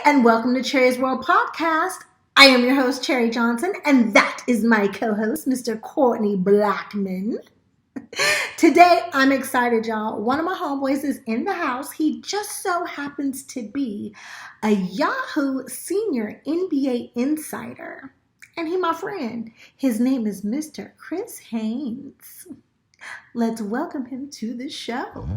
and welcome to Cherie's World Podcast. I am your host, Cherie Johnson, and that is my co-host, Mr. Courtney Blackman. Today, I'm excited, y'all. One of my homeboys is in the house. He just so happens to be a Yahoo senior NBA insider. And he my friend. His name is Mr. Chris Haynes. Let's welcome him to the show.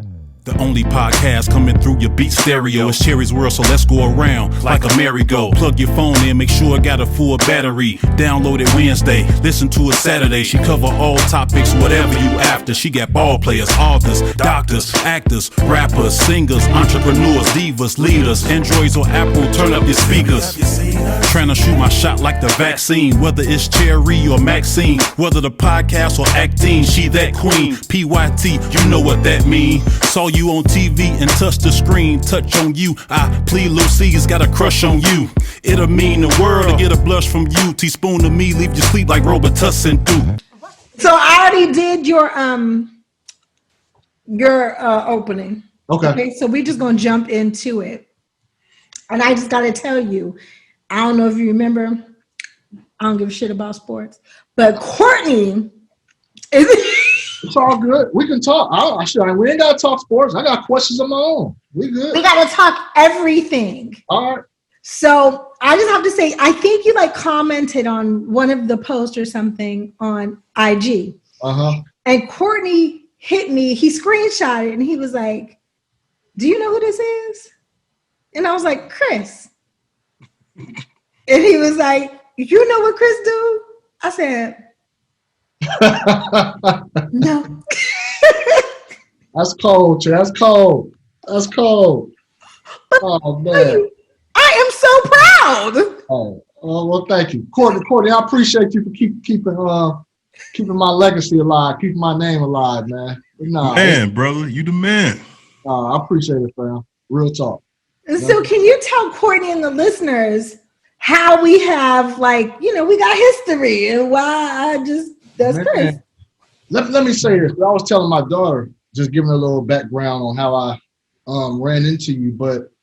The only podcast coming through your beat stereo is Cherie's World, so let's go around like a merry-go. Plug your phone in, make sure it got a full battery. Download it Wednesday, listen to it Saturday. She cover all topics, whatever you after. She got ball players, authors, doctors, actors, rappers, singers, entrepreneurs, divas, leaders. Androids or Apple, turn up your speakers. Trying to shoot my shot like the vaccine, whether it's Cherie or Maxine, whether the podcast or acting, she that queen. PYT, you know what that mean. Saw you on TV and touch the screen, touch on you. I plead Lucy's got a crush on you. It'll mean the world to get a blush from you. Teaspoon of me, leave you sleep like Robitussin do. So I already did your opening. Okay. So we're just gonna jump into it. And I just gotta tell you, I don't know if you remember, I don't give a shit about sports, but Courtney is it's all good. We can talk. We ain't got to talk sports. I got questions of my own. We good. We got to talk everything. All right. So I just have to say, I think you commented on one of the posts or something on IG. Uh-huh. And Courtney hit me. He screenshotted it and he was like, do you know who this is? And I was like, Chris. And he was like, you know what Chris do? I said, no. That's cold, Trey. That's cold. Oh man. I am so proud. Oh, well, thank you. Courtney, I appreciate you for keeping my legacy alive, keeping my name alive, man. Man, brother, you the man. I appreciate it, fam. Real talk. So can you tell Courtney and the listeners how we have we got history and why that's Chris. Let me say this. I was telling my daughter, just giving her a little background on how I ran into you, but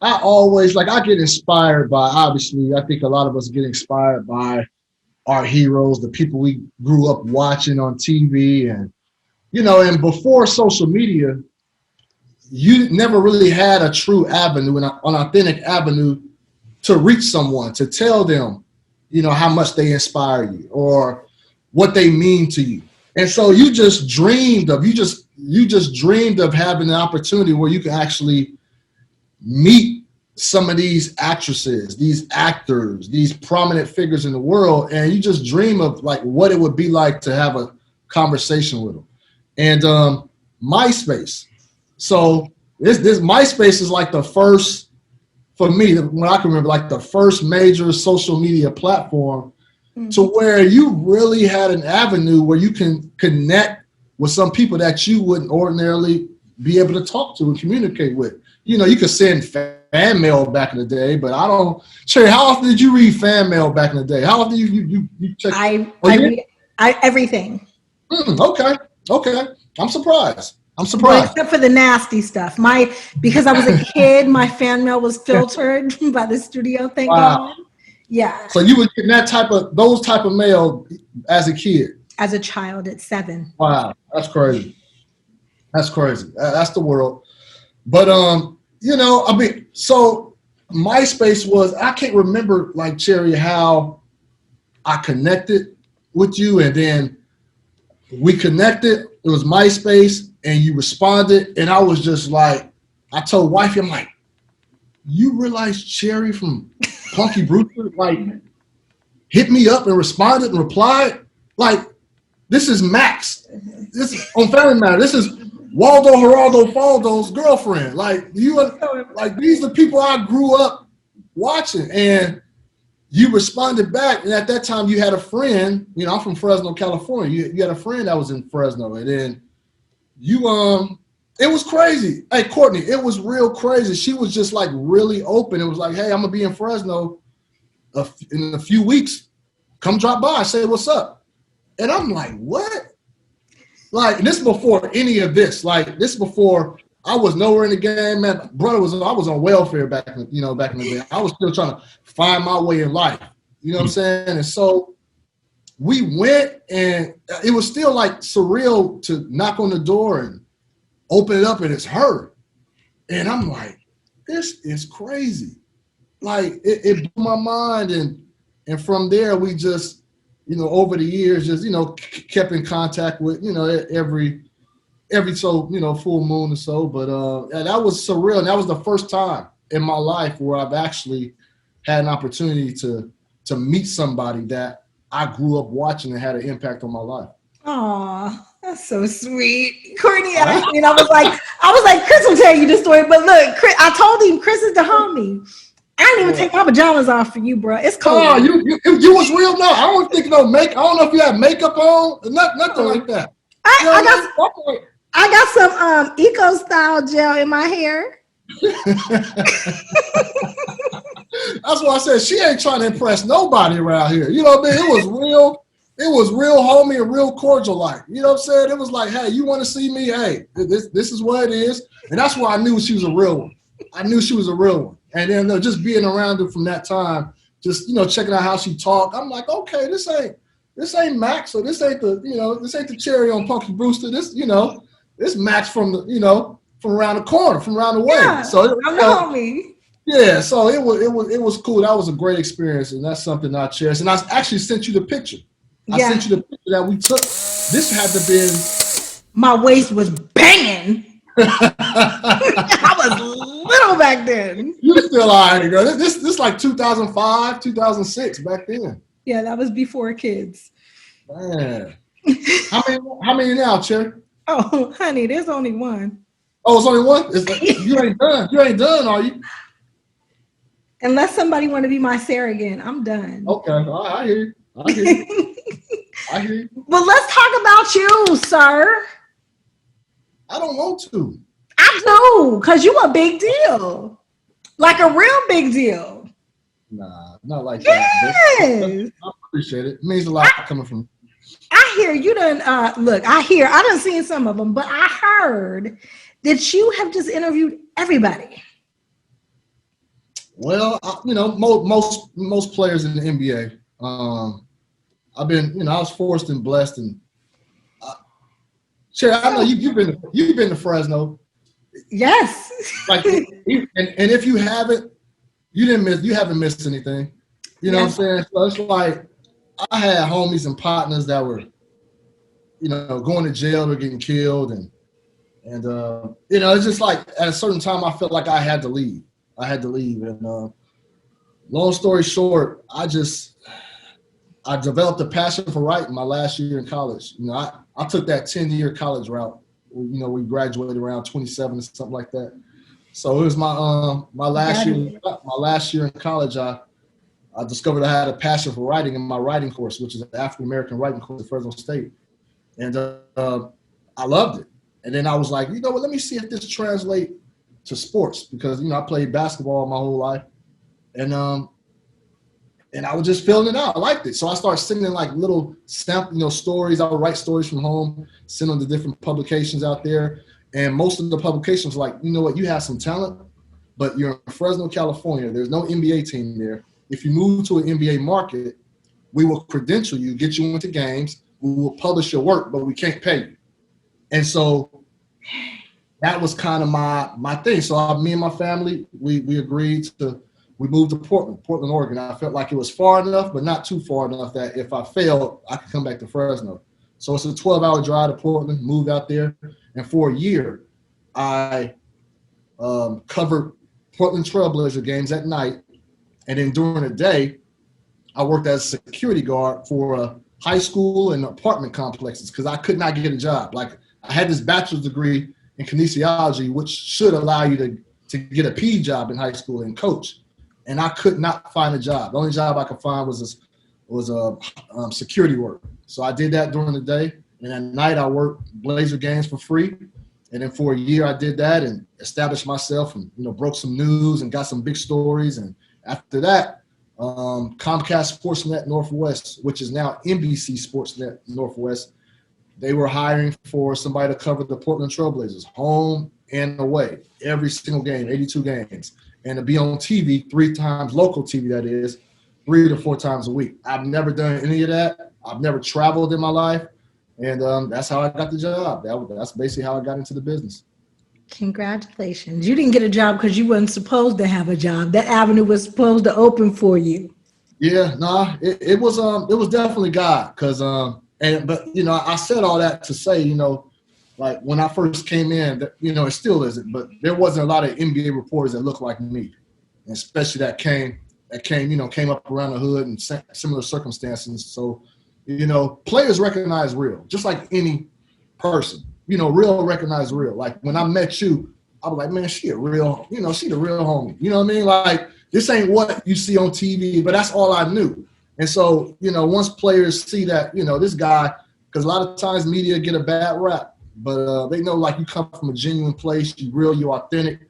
I always, I get inspired by, obviously, I think a lot of us get inspired by our heroes, the people we grew up watching on TV. And, and before social media, you never really had a true avenue, an authentic avenue to reach someone, to tell them, how much they inspire you or what they mean to you. And so you just dreamed of having an opportunity where you can actually meet some of these actresses, these actors, these prominent figures in the world, and you just dream of what it would be like to have a conversation with them. And MySpace. So this MySpace is the first, for me, when I can remember, the first major social media platform to where you really had an avenue where you can connect with some people that you wouldn't ordinarily be able to talk to and communicate with. You could send fan mail back in the day, but I don't. Cherie, how often did you read fan mail back in the day? How often you check? I read everything. Okay. I'm surprised. Well, except for the nasty stuff. Because I was a kid, my fan mail was filtered by the studio. Thank God. Yeah. So you were getting those type of mail as a kid? As a child at 7. Wow, that's crazy. That's the world. But so MySpace was, I can't remember Cherie how I connected with you, and then we connected. It was MySpace, and you responded, and I was just I told wifey, I'm like, you realize Cherie from Punky Brewster hit me up and responded and replied? This is Max. This is on Family Matter. This is Waldo Geraldo Faldo's girlfriend. These are the people I grew up watching, and you responded back. And at that time, you had a friend. I'm from Fresno, California. You had a friend that was in Fresno, and then you it was crazy. Hey, Courtney, it was real crazy. She was just really open. It was hey, I'm gonna be in Fresno in a few weeks. Come drop by, say what's up. And I'm like, what? This before any of this. This before I was nowhere in the game, man. Brother I was on welfare back in the day. I was still trying to find my way in life. You know what I'm saying? And so we went, and it was still like surreal to knock on the door and open it up, and it's her. And I'm like, this is crazy. Like it blew my mind, and from there we just, over the years, just kept in contact with every full moon or so. But that was surreal, and that was the first time in my life where I've actually had an opportunity to meet somebody that I grew up watching and had an impact on my life. Aw, that's so sweet, Courtney. I was like, Chris will tell you the story, but look, Chris, I told him Chris is the homie. I didn't even take my pajamas off for you, bro. It's cold. Oh, you was real? No, I don't think no make. I don't know if you had makeup on, nothing like that. I got some eco style gel in my hair. That's why I said she ain't trying to impress nobody around here. You know what I mean? It was real homey and real cordial like. You know what I'm saying? It was like, hey, you want to see me? Hey, this is what it is. And that's why I knew she was a real one. I knew she was a real one. And then just being around her from that time, just checking out how she talked, I'm like, okay, this ain't Max, or this ain't the Cherie on Punky Brewster. This Max from from around the corner, from around the way. Yeah, so I'm the homie. Yeah, so it was cool. That was a great experience, and that's something I cherish. And I actually sent you the picture. I sent you the picture that we took. This had to been. My waist was banging. I was little back then. You still all right, girl. This like 2005, 2006 back then. Yeah, that was before kids. Man, how many now, Cherie? Oh, honey, there's only one. Oh, it's only one. It's like, you ain't done. You ain't done, are you? Unless somebody want to be my Sarah again, I'm done. Okay, I hear you. I hear you. Well, let's talk about you, sir. I don't want to. I do, because you a big deal. Like a real big deal. Nah, not like that. Yes. I appreciate it. It means a lot coming from. I hear you done, look, I done seen some of them, but I heard that you have just interviewed everybody. Well, most players in the NBA. I've been, I was forced and blessed, and Cherie, I know you've been to Fresno. Yes. Like, and if you haven't, you haven't missed anything. You know what I'm saying? So it's like I had homies and partners that were, going to jail or getting killed, and it's just like at a certain time I felt like I had to leave. And long story short, I developed a passion for writing my last year in college. I took that 10-year college route. We graduated around 27 or something like that. So it was my last year. My last year in college, I discovered I had a passion for writing in my writing course, which is an African American writing course at Fresno State, and I loved it. And then I was like, let me see if this translates to sports, because I played basketball my whole life, and I was just filling it out. I liked it, so I started sending like little stories. I would write stories from home, send them to different publications out there, and most of the publications were like, you have some talent, but you're in Fresno, California. There's no NBA team there. If you move to an NBA market, we will credential you, get you into games. We will publish your work, but we can't pay you. And so that was kind of my thing. So me and my family, we agreed we moved to Portland, Oregon. I felt like it was far enough, but not too far enough that if I failed, I could come back to Fresno. So it's a 12-hour drive to Portland, moved out there. And for a year, I covered Portland Trailblazer games at night. And then during the day, I worked as a security guard for high school and apartment complexes because I could not get a job. Like, I had this bachelor's degree in kinesiology, which should allow you to get a PE job in high school and coach. And I could not find a job. The only job I could find was security work. So I did that during the day. And at night, I worked Blazer games for free. And then for a year, I did that and established myself and, broke some news and got some big stories. And after that, Comcast Sportsnet Northwest, which is now NBC Sportsnet Northwest, they were hiring for somebody to cover the Portland Trailblazers, home and away every single game, 82 games, and to be on TV 3 times, local TV that is, 3 to 4 times a week. I've never done any of that. I've never traveled in my life, and that's how I got the job. That's basically how I got into the business. Congratulations. You didn't get a job because you weren't supposed to have a job. That avenue was supposed to open for you. Yeah, nah, it was definitely God, but I said all that to say, like when I first came in, it still isn't, but there wasn't a lot of NBA reporters that looked like me, and especially that came up around the hood and similar circumstances. So, players recognize real, just like any person. Real recognize real. Like when I met you, I was like, man, she the real homie. You know what I mean? Like this ain't what you see on TV, but that's all I knew. And so, once players see that, this guy, because a lot of times media get a bad rap, but they know like you come from a genuine place, you real, you authentic.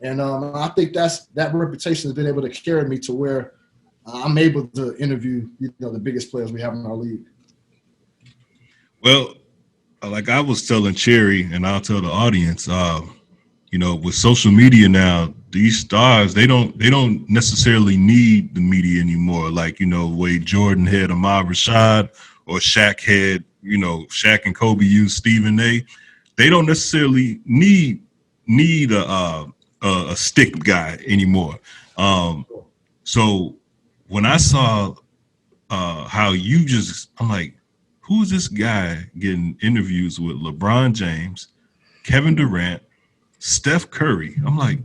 And I think that reputation has been able to carry me to where I'm able to interview, the biggest players we have in our league. Well, like I was telling Cherie, and I'll tell the audience, with social media now, these stars, they don't necessarily need the media anymore. Like, way Jordan had Ahmad Rashad, or Shaq had, Shaq and Kobe used Stephen A. They don't necessarily need a stick guy anymore. So when I saw how I'm like, who's this guy getting interviews with LeBron James, Kevin Durant, Steph Curry? I'm like,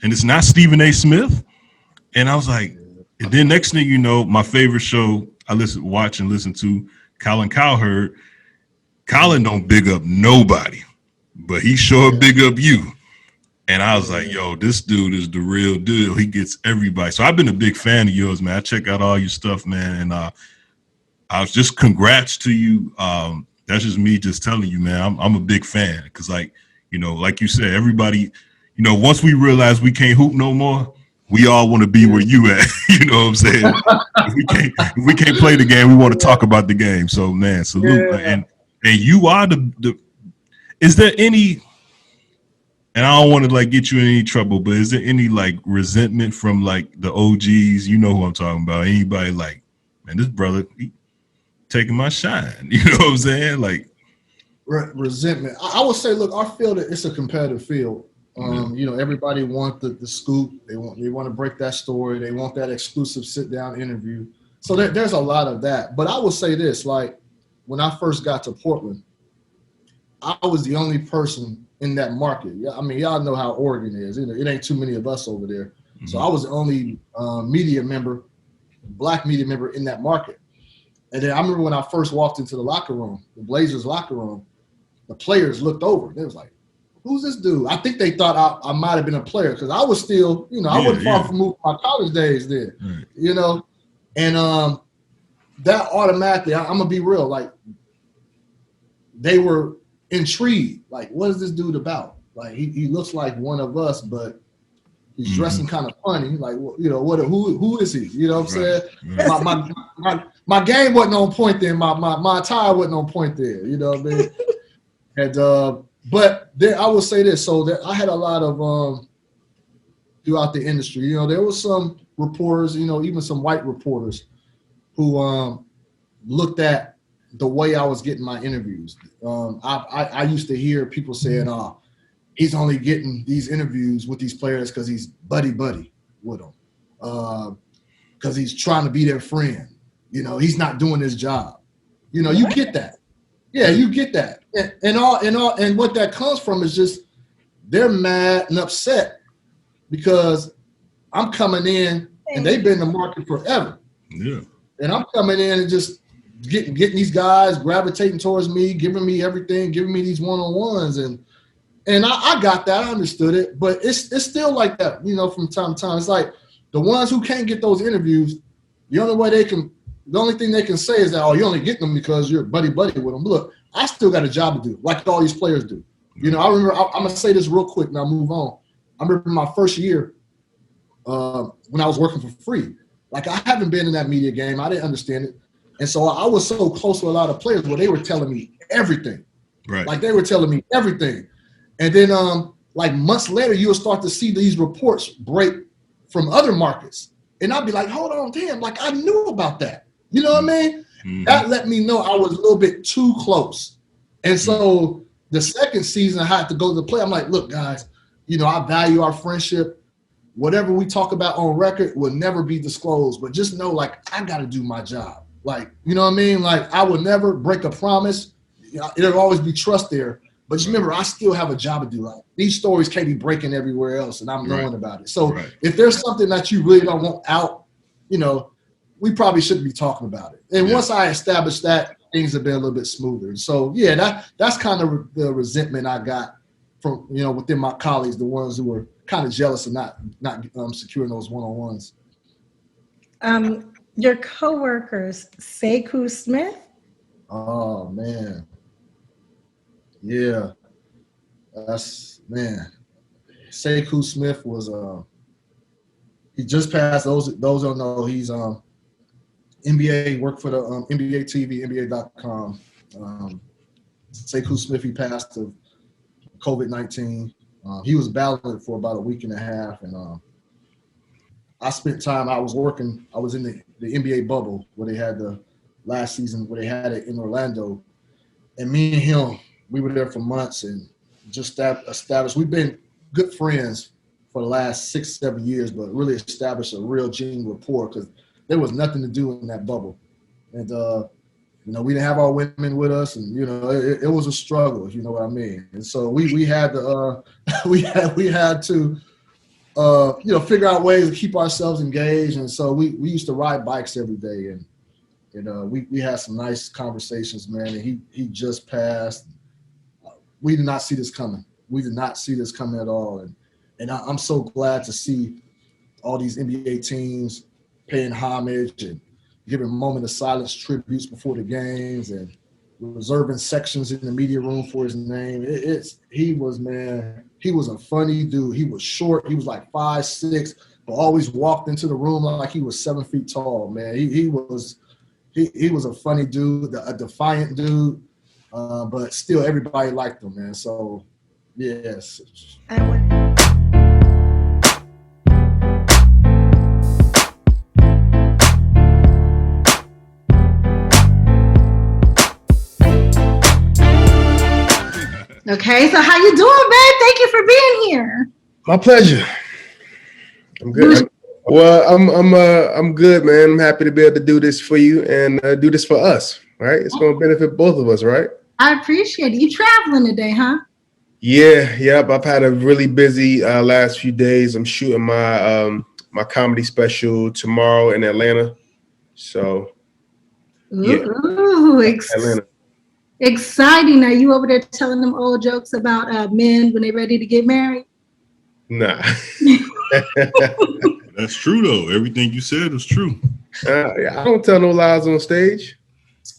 and it's not Stephen A. Smith. And I was like, and then next thing you know, my favorite show I watch and listen to, Colin Cowherd. Colin don't big up nobody, but he sure big up you. And I was like, yo, this dude is the real deal. He gets everybody. So I've been a big fan of yours, man. I check out all your stuff, man. And I was just congrats to you. That's just me just telling you, man, I'm a big fan. Because like you said, everybody, once we realize we can't hoop no more, we all want to be where you at. You know what I'm saying? if we can't play the game, we want to talk about the game. So man, salute. Yeah. And you are the is there any, and I don't want to like get you in any trouble, but is there any like resentment from like the OGs? You know who I'm talking about. Anybody like, man, this brother, he taking my shine. You know what I'm saying? Like resentment. I would say, look, our field, it's a competitive field. Everybody wants the scoop. They want to break that story. They want that exclusive sit down interview. So there's a lot of that. But I will say this, like when I first got to Portland, I was the only person in that market. I mean, y'all know how Oregon is. It ain't too many of us over there. Mm-hmm. So I was the only black media member in that market. And then I remember when I first walked into the locker room, the Blazers locker room, the players looked over. They was like, who's this dude? I think they thought I might have been a player because I was still, I wasn't far from moving my college days then, right. And that automatically, I'm going to be real, like they were intrigued. Like, what is this dude about? Like, he looks like one of us, but he's dressing kind of funny. Like, who is he? You know what I'm saying? My game wasn't on point then. My attire wasn't on point there. You know what I mean? And but there, I will say this. So that I had a lot of throughout the industry. There was some reporters, even some white reporters who looked at the way I was getting my interviews. I used to hear people saying, he's only getting these interviews with these players because he's buddy with them, because he's trying to be their friend. He's not doing his job. You get that. Yeah, you get that. And what that comes from is just they're mad and upset because I'm coming in and they've been in the market forever. Yeah. And I'm coming in and just getting these guys gravitating towards me, giving me everything, giving me these one-on-ones. And I got that. I understood it. But it's still like that, from time to time. It's like the ones who can't get those interviews, the only thing they can say is that, you're only getting them because you're buddy with them. Look, I still got a job to do, like all these players do. I remember, I'm going to say this real quick and I'll move on. I remember my first year when I was working for free. Like, I haven't been in that media game. I didn't understand it. And so I was so close with a lot of players where they were telling me everything. Right. Like, they were telling me everything. And then like months later, you'll start to see these reports break from other markets. And I'll be like, hold on, damn, like I knew about that. You know what I mean? Mm-hmm. That let me know I was a little bit too close. And so the second season, I had to go to the play. I'm like, look, guys, you know, I value our friendship. Whatever we talk about on record will never be disclosed. But just know, like, I got to do my job. Like, you know what I mean? Like, I will never break a promise. You know, it'll always be trust there. But just remember, I still have a job to do. Like, these stories can't be breaking everywhere else, and I'm knowing about it. So if there's something that you really don't want out, you know, we probably shouldn't be talking about it. And once I established that, things have been a little bit smoother. So, yeah, that's kind of the resentment I got from, you know, within my colleagues, the ones who were kind of jealous of not securing those one-on-ones. Your coworkers, Sekou Smith. Oh, man. Yeah. That's, man. Sekou Smith was, he just passed, those don't know, he's NBA, worked for the NBA TV, NBA.com. Sekou Smith, he passed of COVID-19. He was battling for about a week and a half, and I spent time. I was in the NBA bubble where they had the last season where they had it in Orlando, and me and him, we were there for months and just established. We've been good friends for the last 6-7 years, but really established a real genuine rapport because there was nothing to do in that bubble, and you know, we didn't have our women with us, and you know, it was a struggle, if you know what I mean. And so we had to we had to you know, figure out ways to keep ourselves engaged. And so we used to ride bikes every day, and you know, we had some nice conversations, man. And he just passed. We did not see this coming. We did not see this coming at all. And I'm so glad to see all these NBA teams paying homage and giving a moment of silence tributes before the games and reserving sections in the media room for his name. He was a funny dude. He was short. He was like 5'6", but always walked into the room like he was 7 feet tall, man. He was a funny dude, a defiant dude, but still everybody liked him, man. So, yes. Okay, so how you doing, babe? Thank you for being here. My pleasure. I'm good. I'm good, man. I'm happy to be able to do this for you and do this for us, right? It's going to benefit both of us, right? I appreciate it. You traveling today, huh? Yeah, yep. I've had a really busy last few days. I'm shooting my my comedy special tomorrow in Atlanta. So, yeah. Ooh, Atlanta. Exciting. Are you over there telling them old jokes about men when they're ready to get married? Nah. That's true, though. Everything you said is true. I don't tell no lies on stage.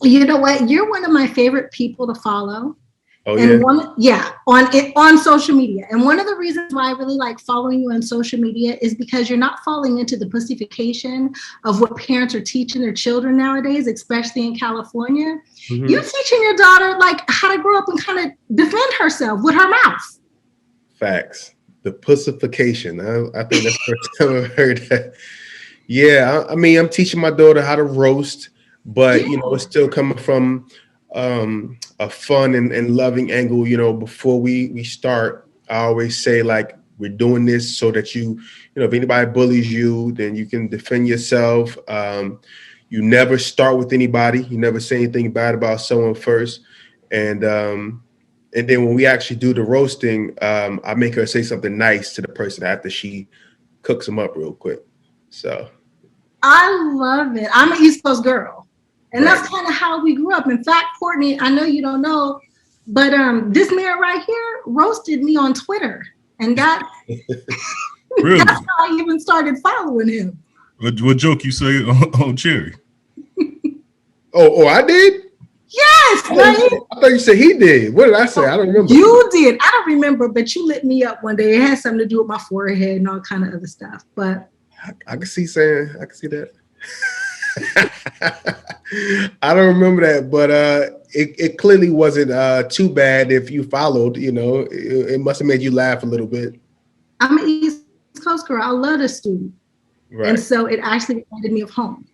You know what? You're one of my favorite people to follow. Oh, and yeah? On social media. And one of the reasons why I really like following you on social media is because you're not falling into the pussification of what parents are teaching their children nowadays, especially in California. Mm-hmm. You're teaching your daughter like how to grow up and kind of defend herself with her mouth. Facts. The pussification. I think that's the first time I've heard that. Yeah, I mean, I'm teaching my daughter how to roast, but you know, it's still coming from a fun and loving angle. You know, before we start, I always say, like, we're doing this so that you know, if anybody bullies you, then you can defend yourself. You never start with anybody. You never say anything bad about someone first. And then when we actually do the roasting, I make her say something nice to the person after she cooks them up real quick. So I love it. I'm an East Coast girl. And that's kind of how we grew up. In fact, Courtney, I know you don't know, but this man right here roasted me on Twitter. And that Really? That's how I even started following him. What joke you say on Cherie? Oh, I did? Yes, right? I thought you said he did. What did I say? I don't remember. You did. I don't remember, but you lit me up one day. It had something to do with my forehead and all kind of other stuff. But I can see that. I don't remember that, but it clearly wasn't too bad if you followed. You know, it must have made you laugh a little bit. I'm an East Coast girl. I love the stew. Right. And so it actually reminded me of home.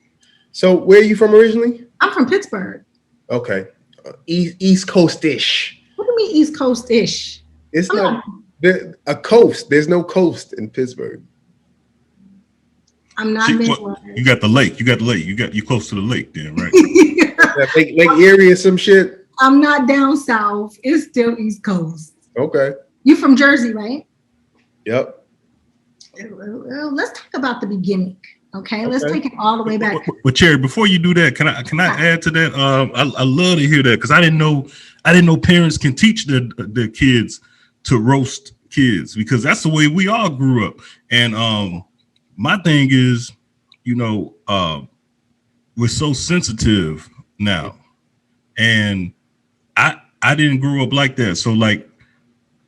So where are you from originally? I'm from Pittsburgh. Okay. East Coast-ish. What do you mean East Coast-ish? It's not a coast. There's no coast in Pittsburgh. I'm not Midwest. You got the lake. You close to the lake then, right? Lake Erie or some shit. I'm not down south. It's still East Coast. Okay. You from Jersey, right? Yep. Well, let's talk about the beginning. Okay, let's take it all the way back. But Cherie, before you do that, can I add to that? I love to hear that because I didn't know parents can teach their kids to roast kids because that's the way we all grew up. And my thing is, we're so sensitive now, and I didn't grow up like that. So like,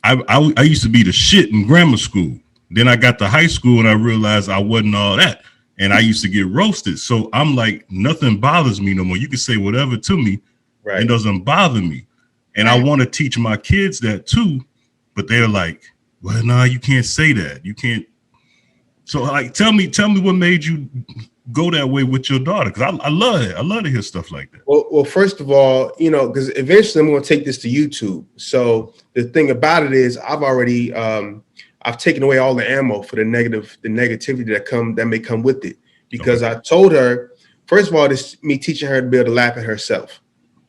I used to be the shit in grammar school. Then I got to high school and I realized I wasn't all that. And I used to get roasted. So I'm like, nothing bothers me no more. You can say whatever to me. Right. It doesn't bother me. And right. I want to teach my kids that too. But they're like, well, no, you can't say that. You can't. So like, tell me what made you go that way with your daughter. Because I love it. I love to hear stuff like that. Well, first of all, because eventually I'm going to take this to YouTube. So the thing about it is I've already, I've taken away all the ammo for the negativity that may come with it, because I told her, first of all, this me teaching her to be able to laugh at herself.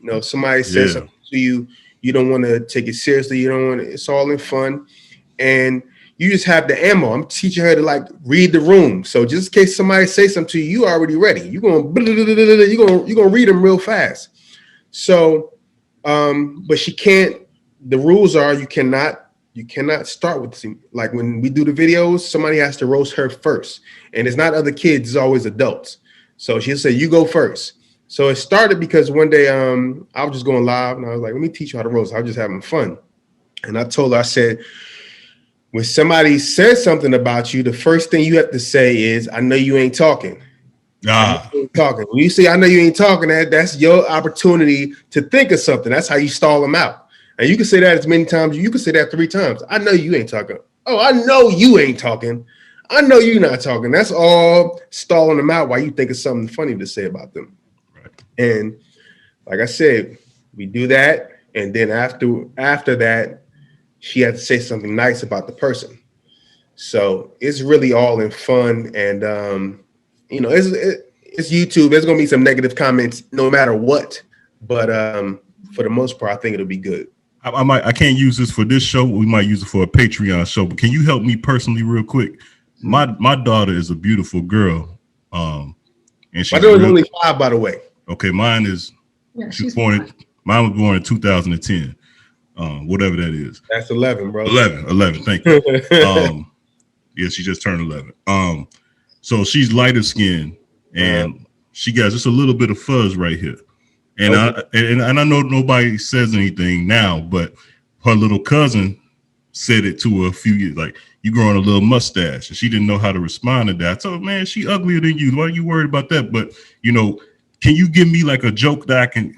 If somebody says something to you, you don't want to take it seriously. You don't want to, it's all in fun. And you just have the ammo. I'm teaching her to like read the room. So just in case somebody says something to you, you already ready. You're gonna read them real fast. So, but she can't, the rules are you cannot start with, like when we do the videos, somebody has to roast her first. And it's not other kids, it's always adults. So she'll say, you go first. So it started because one day I was just going live and I was like, let me teach you how to roast. I was just having fun. And I told her, I said, when somebody says something about you, the first thing you have to say is, I know you ain't talking. Talking. When you say, I know you ain't talking, that's your opportunity to think of something. That's how you stall them out. And you can say that as many times. You can say that 3 times. I know you ain't talking. Oh, I know you ain't talking. I know you're not talking. That's all stalling them out while you think of something funny to say about them. Right. And like I said, we do that. And then after that, she had to say something nice about the person. So it's really all in fun. And, it's YouTube. There's going to be some negative comments no matter what. But for the most part, I think it'll be good. I can't use this for this show. We might use it for a Patreon show. But can you help me personally real quick? My daughter is a beautiful girl. And she's my daughter's only 5, by the way. Okay, mine is mine was born in 2010. Whatever that is. That's 11, bro. 11. Thank you. Yeah, she just turned 11. So she's lighter skinned and she got just a little bit of fuzz right here. And okay. I know nobody says anything now, but her little cousin said it to her a few years, like, you growing a little mustache, and she didn't know how to respond to that. So, man, she uglier than you. Why are you worried about that? But can you give me like a joke that I can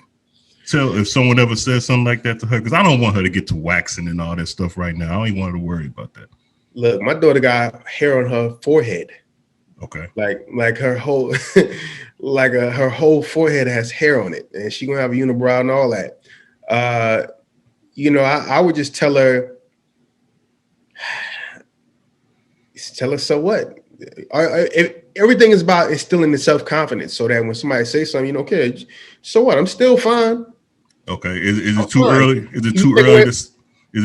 tell if someone ever says something like that to her? Because I don't want her to get to waxing and all that stuff right now. I don't even want her to worry about that. Look, my daughter got hair on her forehead. Okay. Like her whole her whole forehead has hair on it, and she gonna have a unibrow and all that. I would just tell her, so what? Everything is about instilling the self-confidence so that when somebody says something, okay, so what? I'm still fine. Okay. Is it too early? Is it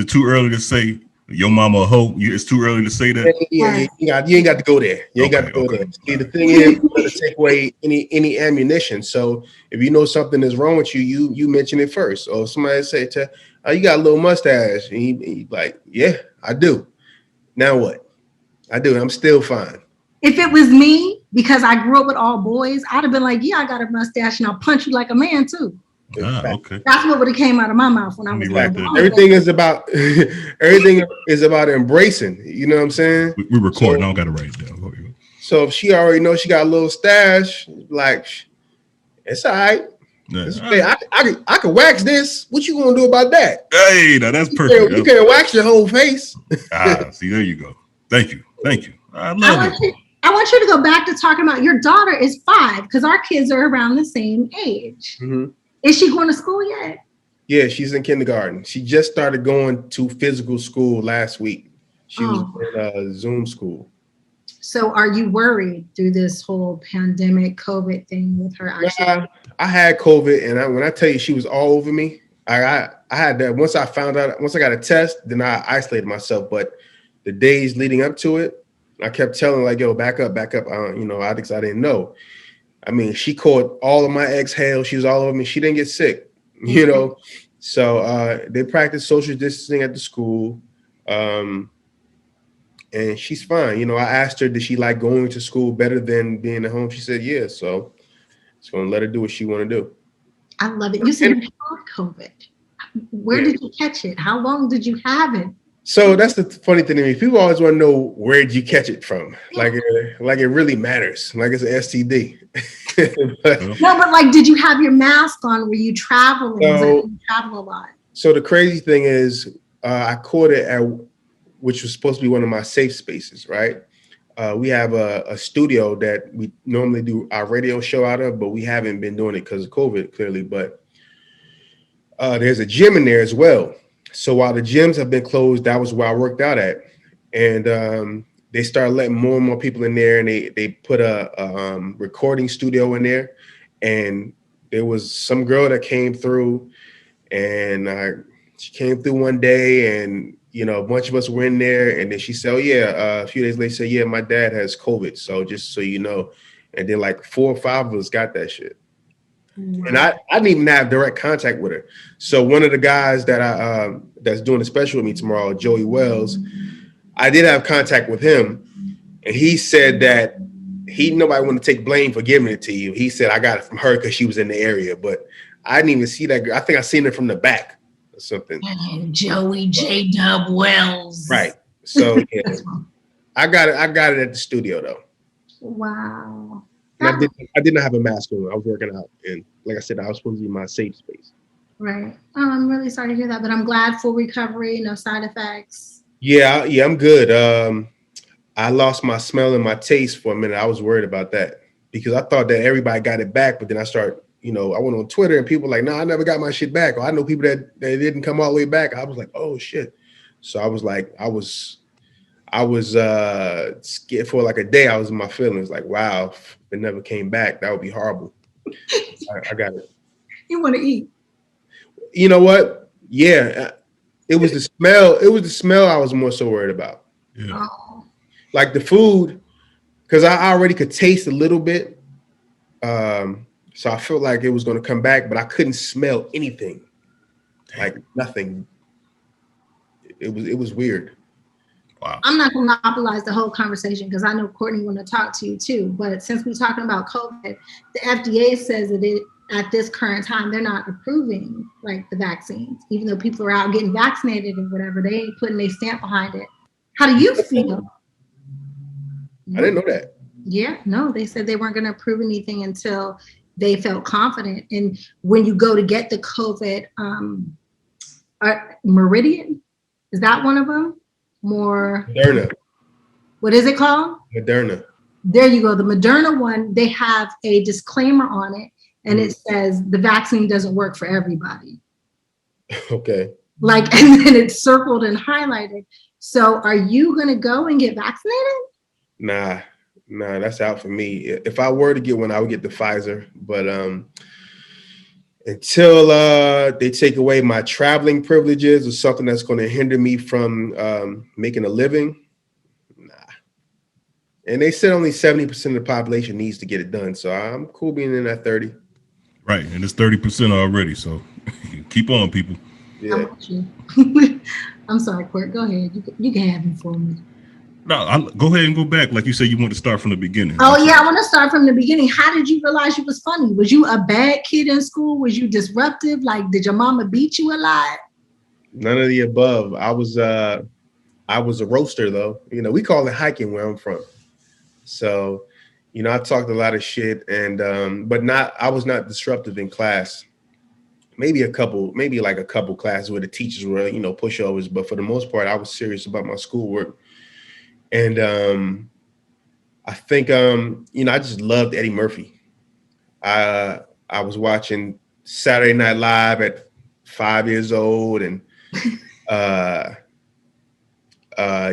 too early to say your mama a hoe? It's too early to say that? Yeah, you ain't got to go there. You ain't got to go there. See, the thing is, you got to take away any ammunition. So if you know something is wrong with you, you mention it first. Or somebody say, you got a little mustache. And he like, yeah, I do. Now what? I do. I'm still fine. If it was me, because I grew up with all boys, I'd have been like, yeah, I got a mustache and I'll punch you like a man too. Okay. That's what would have came out of my mouth when I was Everything is about embracing. You know what I'm saying? We're recording. I don't got to write it down. So if she already knows she got a little stash, like, it's all right. Hey, I can wax this. What you gonna do about that? Hey, now that's perfect. You can't wax your whole face. See, there you go. Thank you. I love I want you to go back to talking about your daughter is 5 because our kids are around the same age. Mm-hmm. Is she going to school yet? Yeah, she's in kindergarten. She just started going to physical school last week. She was in Zoom school. So are you worried through this whole pandemic COVID thing with her? Actually? I had COVID, and when I tell you she was all over me, I had that. Once I got a test, then I isolated myself. But the days leading up to it, I kept telling like, yo, back up. I didn't know. I mean, she caught all of my exhales. She was all over me. She didn't get sick, So they practiced social distancing at the school. And she's fine. I asked her, did she like going to school better than being at home? She said, yeah. So it's going to let her do what she want to do. I love it. You said you had COVID. Where did you catch it? How long did you have it? So that's the funny thing to me. People always want to know, where did you catch it from? Like it really matters. Like it's an STD. but like, did you have your mask on? Were you traveling? You travel a lot? So the crazy thing is, I caught it at, which was supposed to be one of my safe spaces, right? We have a studio that we normally do our radio show out of, but we haven't been doing it because of COVID, clearly. But there's a gym in there as well. So while the gyms have been closed, that was where I worked out at. And they started letting more and more people in there, and they put a recording studio in there. And there was some girl that came through, and she came through one day, and a bunch of us were in there, and then she said, a few days later, said, yeah, my dad has COVID. So just so you know. And then like 4 or 5 of us got that shit. Mm-hmm. And I didn't even have direct contact with her. So one of the guys that that's doing a special with me tomorrow, Joey Wells, I did have contact with him. And he said that nobody want to take blame for giving it to you. He said, I got it from her because she was in the area. But I didn't even see that girl. I think I seen her from the back. Something. Joey J. Dub Wells. Right. So yeah, I got it at the studio though. Wow. And I did not have a mask on. I was working out, and like I said, I was supposed to be in my safe space. Right. I'm really sorry to hear that, but I'm glad full recovery, no side effects. Yeah, I'm good. I lost my smell and my taste for a minute. I was worried about that because I thought that everybody got it back, but then I went on Twitter and people were like, no, I never got my shit back. Or I know people that didn't come all the way back. I was like, oh shit. So I was like, I was scared for like a day. I was in my feelings like, wow, if it never came back, that would be horrible. I got it. You want to eat? You know what? Yeah. It was the smell. It was the smell I was more so worried about. Yeah. Oh. Like the food, because I already could taste a little bit. So I felt like it was going to come back, but I couldn't smell anything, like nothing. It was weird. Wow. I'm not going to monopolize the whole conversation because I know Courtney want to talk to you too. But since we're talking about COVID, the FDA says that at this current time, they're not approving like the vaccines, even though people are out getting vaccinated and whatever. They ain't putting their stamp behind it. How do you feel? I didn't know that. Yeah, no, they said they weren't going to approve anything until they felt confident. And when you go to get the COVID Meridian, is that one of them? Moderna. What is it called? Moderna. There you go. The Moderna one, they have a disclaimer on it, and it says the vaccine doesn't work for everybody. Okay. Like, and then it's circled and highlighted. So are you going to go and get vaccinated? Nah, that's out for me. If I were to get one, I would get the Pfizer. But until they take away my traveling privileges or something that's going to hinder me from making a living, nah. And they said only 70% of the population needs to get it done. So I'm cool being in that 30. Right. And it's 30% already. So keep on, people. Yeah. I'm sorry, Court. Go ahead. You can have it for me. No, go ahead and go back. Like you said, you want to start from the beginning. Oh, yeah. I want to start from the beginning. How did you realize you was funny? Was you a bad kid in school? Was you disruptive? Like, did your mama beat you a lot? None of the above. I was a roaster, though. We call it hiking where I'm from. So, You know, I talked a lot of shit, and I was not disruptive in class. Maybe like a couple classes where the teachers were, you know, pushovers, but for the most part, I was serious about my schoolwork. And I think you know, I just loved Eddie Murphy. I was watching Saturday Night Live at 5 years old, and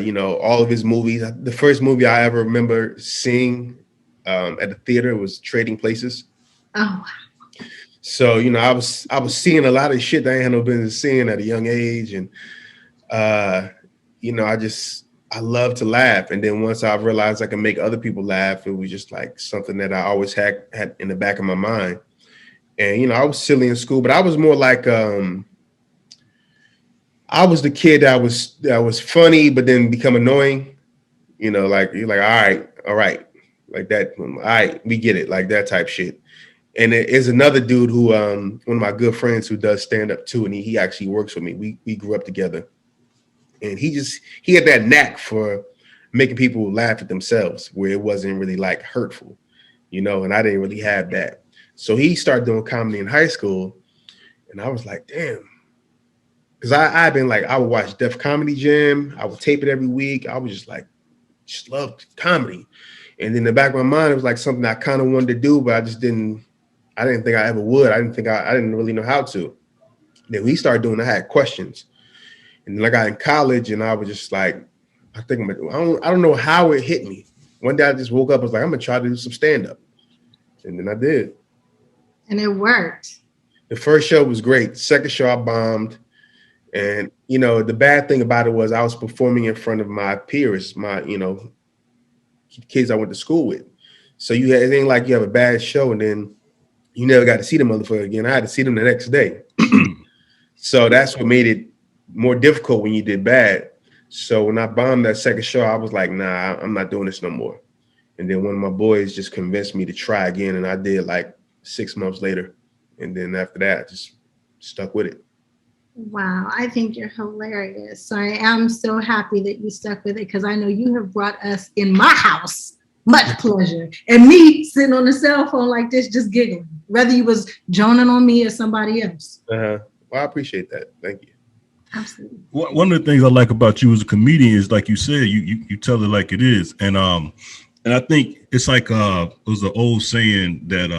you know, all of his movies. The first movie I ever remember seeing at the theater was Trading Places. Oh, So, you know, I was seeing a lot of shit that I had no business seeing at a young age. And you know, I love to laugh. And then once I realized I can make other people laugh, it was just like something that I always had in the back of my mind. And, you know, I was silly in school, but I was more like I was the kid that was funny, but then become annoying. You know, like you're like, all right, like that. All right, we get it, like that type shit. And there is another dude who, one of my good friends who does stand up too, and he actually works with me. We grew up together, and he had that knack for making people laugh at themselves, where it wasn't really like hurtful, you know. And I didn't really have that, so he started doing comedy in high school, and I was like, damn. Because I've been like, I would watch Def Comedy Jam. I would tape it every week. I was just loved comedy. And in the back of my mind, it was like something I kind of wanted to do, but I didn't think I ever would. I didn't really know how to. Then we started doing, I had questions. And then I got in college and I was just like, I don't know how it hit me. One day I just woke up, I was like, I'm gonna try to do some stand-up. And then I did. and it worked. The first show was great. The second show I bombed. And, you know, the bad thing about it was I was performing in front of my peers, you know, kids I went to school with. So it ain't like you have a bad show and then you never got to see the motherfucker again. I had to see them the next day. So that's what made it more difficult when you did bad. So when I bombed that second show, I was like, nah, I'm not doing this no more. And then one of my boys just convinced me to try again. And I did like 6 months later. And then after that, I just stuck with it. Wow, I think you're hilarious. So I am so happy that you stuck with it because I know you have brought us in my house much pleasure. And me sitting on the cell phone like this, just giggling, whether you was joning on me or somebody else. Well, I appreciate that. Thank you. Absolutely. One of the things I like about you as a comedian is, like you said, you tell it like it is. And I think it's like it was an old saying that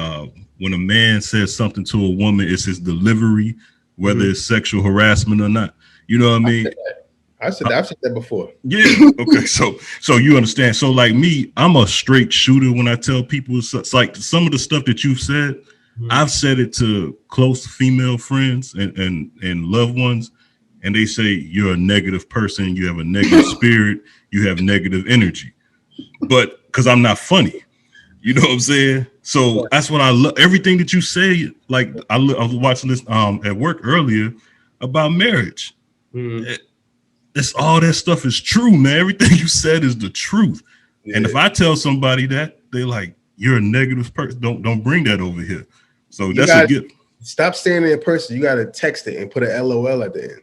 when a man says something to a woman, it's his delivery, whether it's sexual harassment or not. You know what I mean? I've said that before. Yeah. Okay. So you understand. So like me, I'm a straight shooter when I tell people. It's like some of the stuff that you've said, I've said it to close female friends and loved ones. And they say you're a negative person. You have a negative spirit. You have negative energy. But because I'm not funny. You know what I'm saying? So that's what I love. Everything that you say, like I was watching this at work earlier about marriage. It's all that stuff is true, man. Everything you said is the truth. Yeah. And if I tell somebody that, they like, you're a negative person. Don't bring that over here. So that's a gift. Stop saying it in person. You got to text it and put an LOL at the end.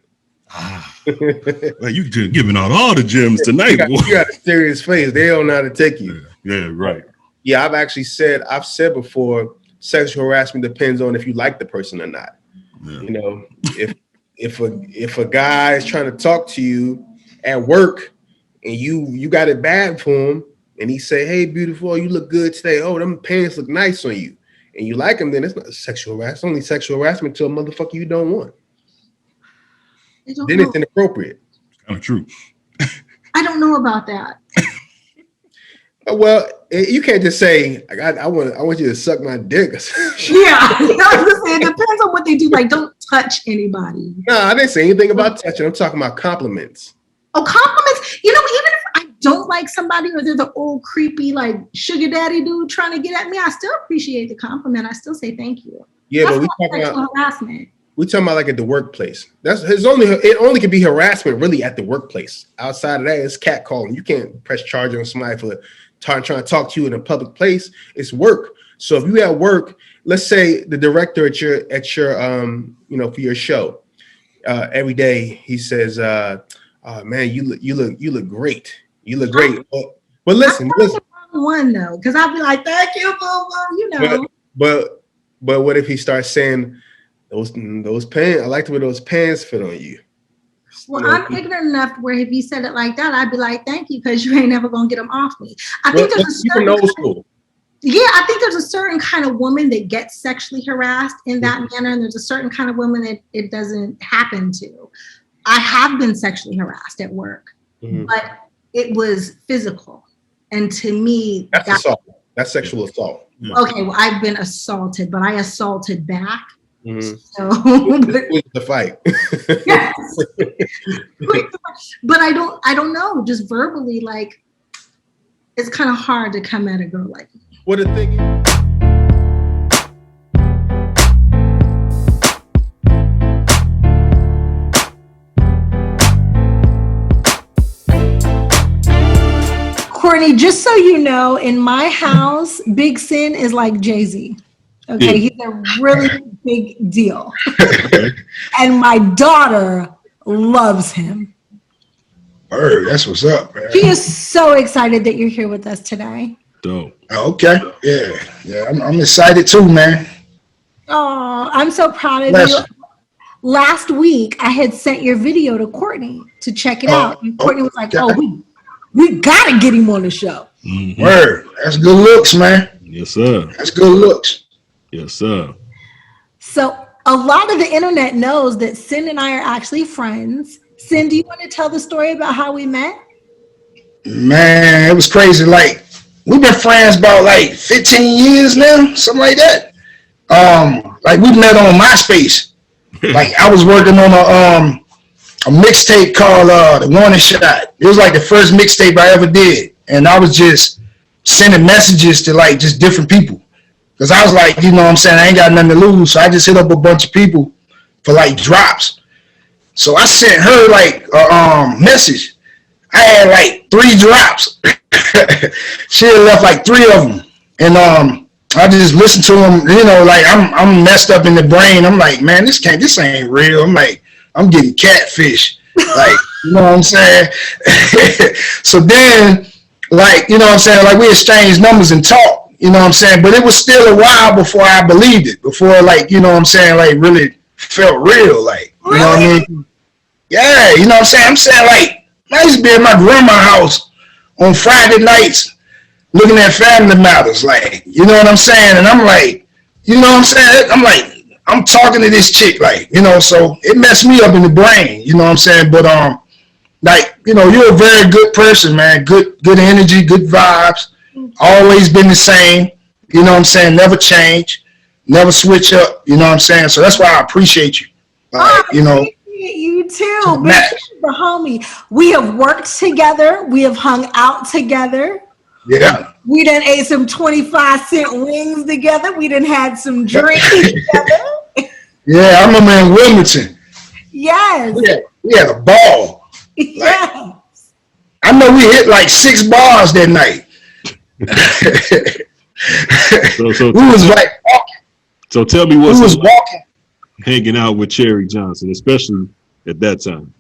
Well, you just giving out all the gems tonight. You got a serious face. They don't know how to take you. Yeah, right. Yeah, I've said before, sexual harassment depends on if you like the person or not. Yeah. You know, if a guy is trying to talk to you at work and you got it bad for him and he say, hey, beautiful, you look good today. Oh, them pants look nice on you. And you like him, then it's not sexual harassment. It's only sexual harassment to a motherfucker you don't want. Then it's inappropriate. It's kind of true. I don't know about that. Well, you can't just say, I want you to suck my dick. Yeah, I was gonna say, it depends on what they do. Like, don't touch anybody. No, I didn't say anything about touching. I'm talking about compliments. Oh, compliments. You know, even if I don't like somebody or they're the old creepy like sugar daddy dude trying to get at me, I still appreciate the compliment. I still say thank you. Yeah, that's but we talking about harassment. We're talking about like at the workplace. It only can be harassment really at the workplace. Outside of that, it's catcalling. You can't press charge on somebody for trying to talk to you in a public place. It's work. So if you at work, let's say the director at your for your show, every day he says, oh, man, you look great. You look great. But listen. one though, because I'd be like, thank you, boo boo, you know. But what if he starts saying those pants? I like the way those pants fit on you. Well, I'm ignorant enough where if he said it like that, I'd be like, thank you, because you ain't never gonna get them off me. I think there's a certain old school. I think there's a certain kind of woman that gets sexually harassed in that manner, and there's a certain kind of woman that it doesn't happen to. I have been sexually harassed at work, but it was physical, and to me, that's assault. That's sexual assault. Okay, well, I've been assaulted, but I assaulted back. So the fight. Yes. But I don't know, just verbally, like, it's kind of hard to come at a girl like me. What the thing Courtney, just so you know, in my house, Big Sin is like Jay-Z. Okay, he's a really big deal. And my daughter loves him. Bird, that's what's up, man. She is so excited that you're here with us today. Dope. Okay, yeah, I'm excited too, man. Oh, I'm so proud of you. Last week, I had sent your video to Courtney to check it out. And Courtney was like, we gotta get him on the show. Word, that's good looks, man. Yes, sir. That's good looks. Yes, sir. So a lot of the internet knows that Sin and I are actually friends. Sin, do you want to tell the story about how we met? Man, it was crazy. Like, we've been friends about like 15 years now, something like that. Like we met on MySpace. Like I was working on a mixtape called The Warning Shot. It was like the first mixtape I ever did. And I was just sending messages to like just different people. Because I was like, you know what I'm saying, I ain't got nothing to lose. So I just hit up a bunch of people for like drops. So I sent her like a message. I had like 3 drops. She had left like 3 of them. And I just listened to them, you know, like I'm messed up in the brain. I'm like, man, this ain't real. I'm like, I'm getting catfish. Like, you know what I'm saying? So then, like, you know what I'm saying, like we exchanged numbers and talked, you know what I'm saying? But it was still a while before I believed it, before, like, you know what I'm saying, like really felt real, like, you know what I mean? Yeah, you know what I'm saying? I'm saying, like, I used to be at my grandma's house on Friday nights looking at Family Matters, like, you know what I'm saying? And I'm like, you know what I'm saying? I'm like, I'm talking to this chick, like, you know, so it messed me up in the brain, you know what I'm saying? But, like, you know, you're a very good person, man. Good energy, good vibes. Always been the same, you know what I'm saying? Never change, never switch up, you know what I'm saying? So that's why I appreciate you. You know. You too, the homie. We have worked together. We have hung out together. Yeah. We done ate some 25-cent wings together. We done had some drinks together. Yeah, I remember in Wilmington. Yes. We had a ball. Yes. Like, I know we hit like 6 bars that night. So we was like walking. So tell me what's we was walking. Hanging out with Cherie Johnson, especially at that time.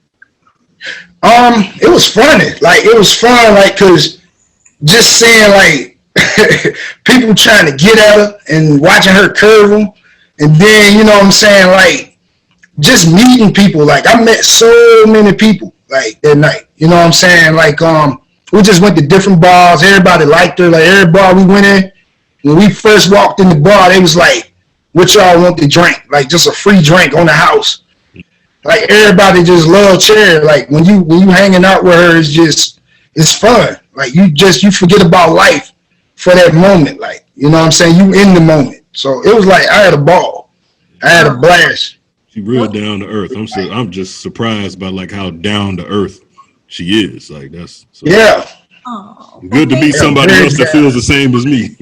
It was funny. Like, it was fun, like, cause just seeing like people trying to get at her and watching her curve them, and then, you know what I'm saying, like just meeting people. Like I met so many people like that night. You know what I'm saying? Like we just went to different bars. Everybody liked her. Like every bar we went in, when we first walked in the bar, they was like, "What y'all want to drink?" Like just a free drink on the house. Like everybody just loved Cherie. Like when you hanging out with her, it's fun. Like you forget about life for that moment. Like, you know what I'm saying? You in the moment. So it was like I had a ball. I had a blast. She real down to earth. I'm just surprised by like how down to earth she is. Like that's so yeah. Good to meet somebody else that feels the same as me.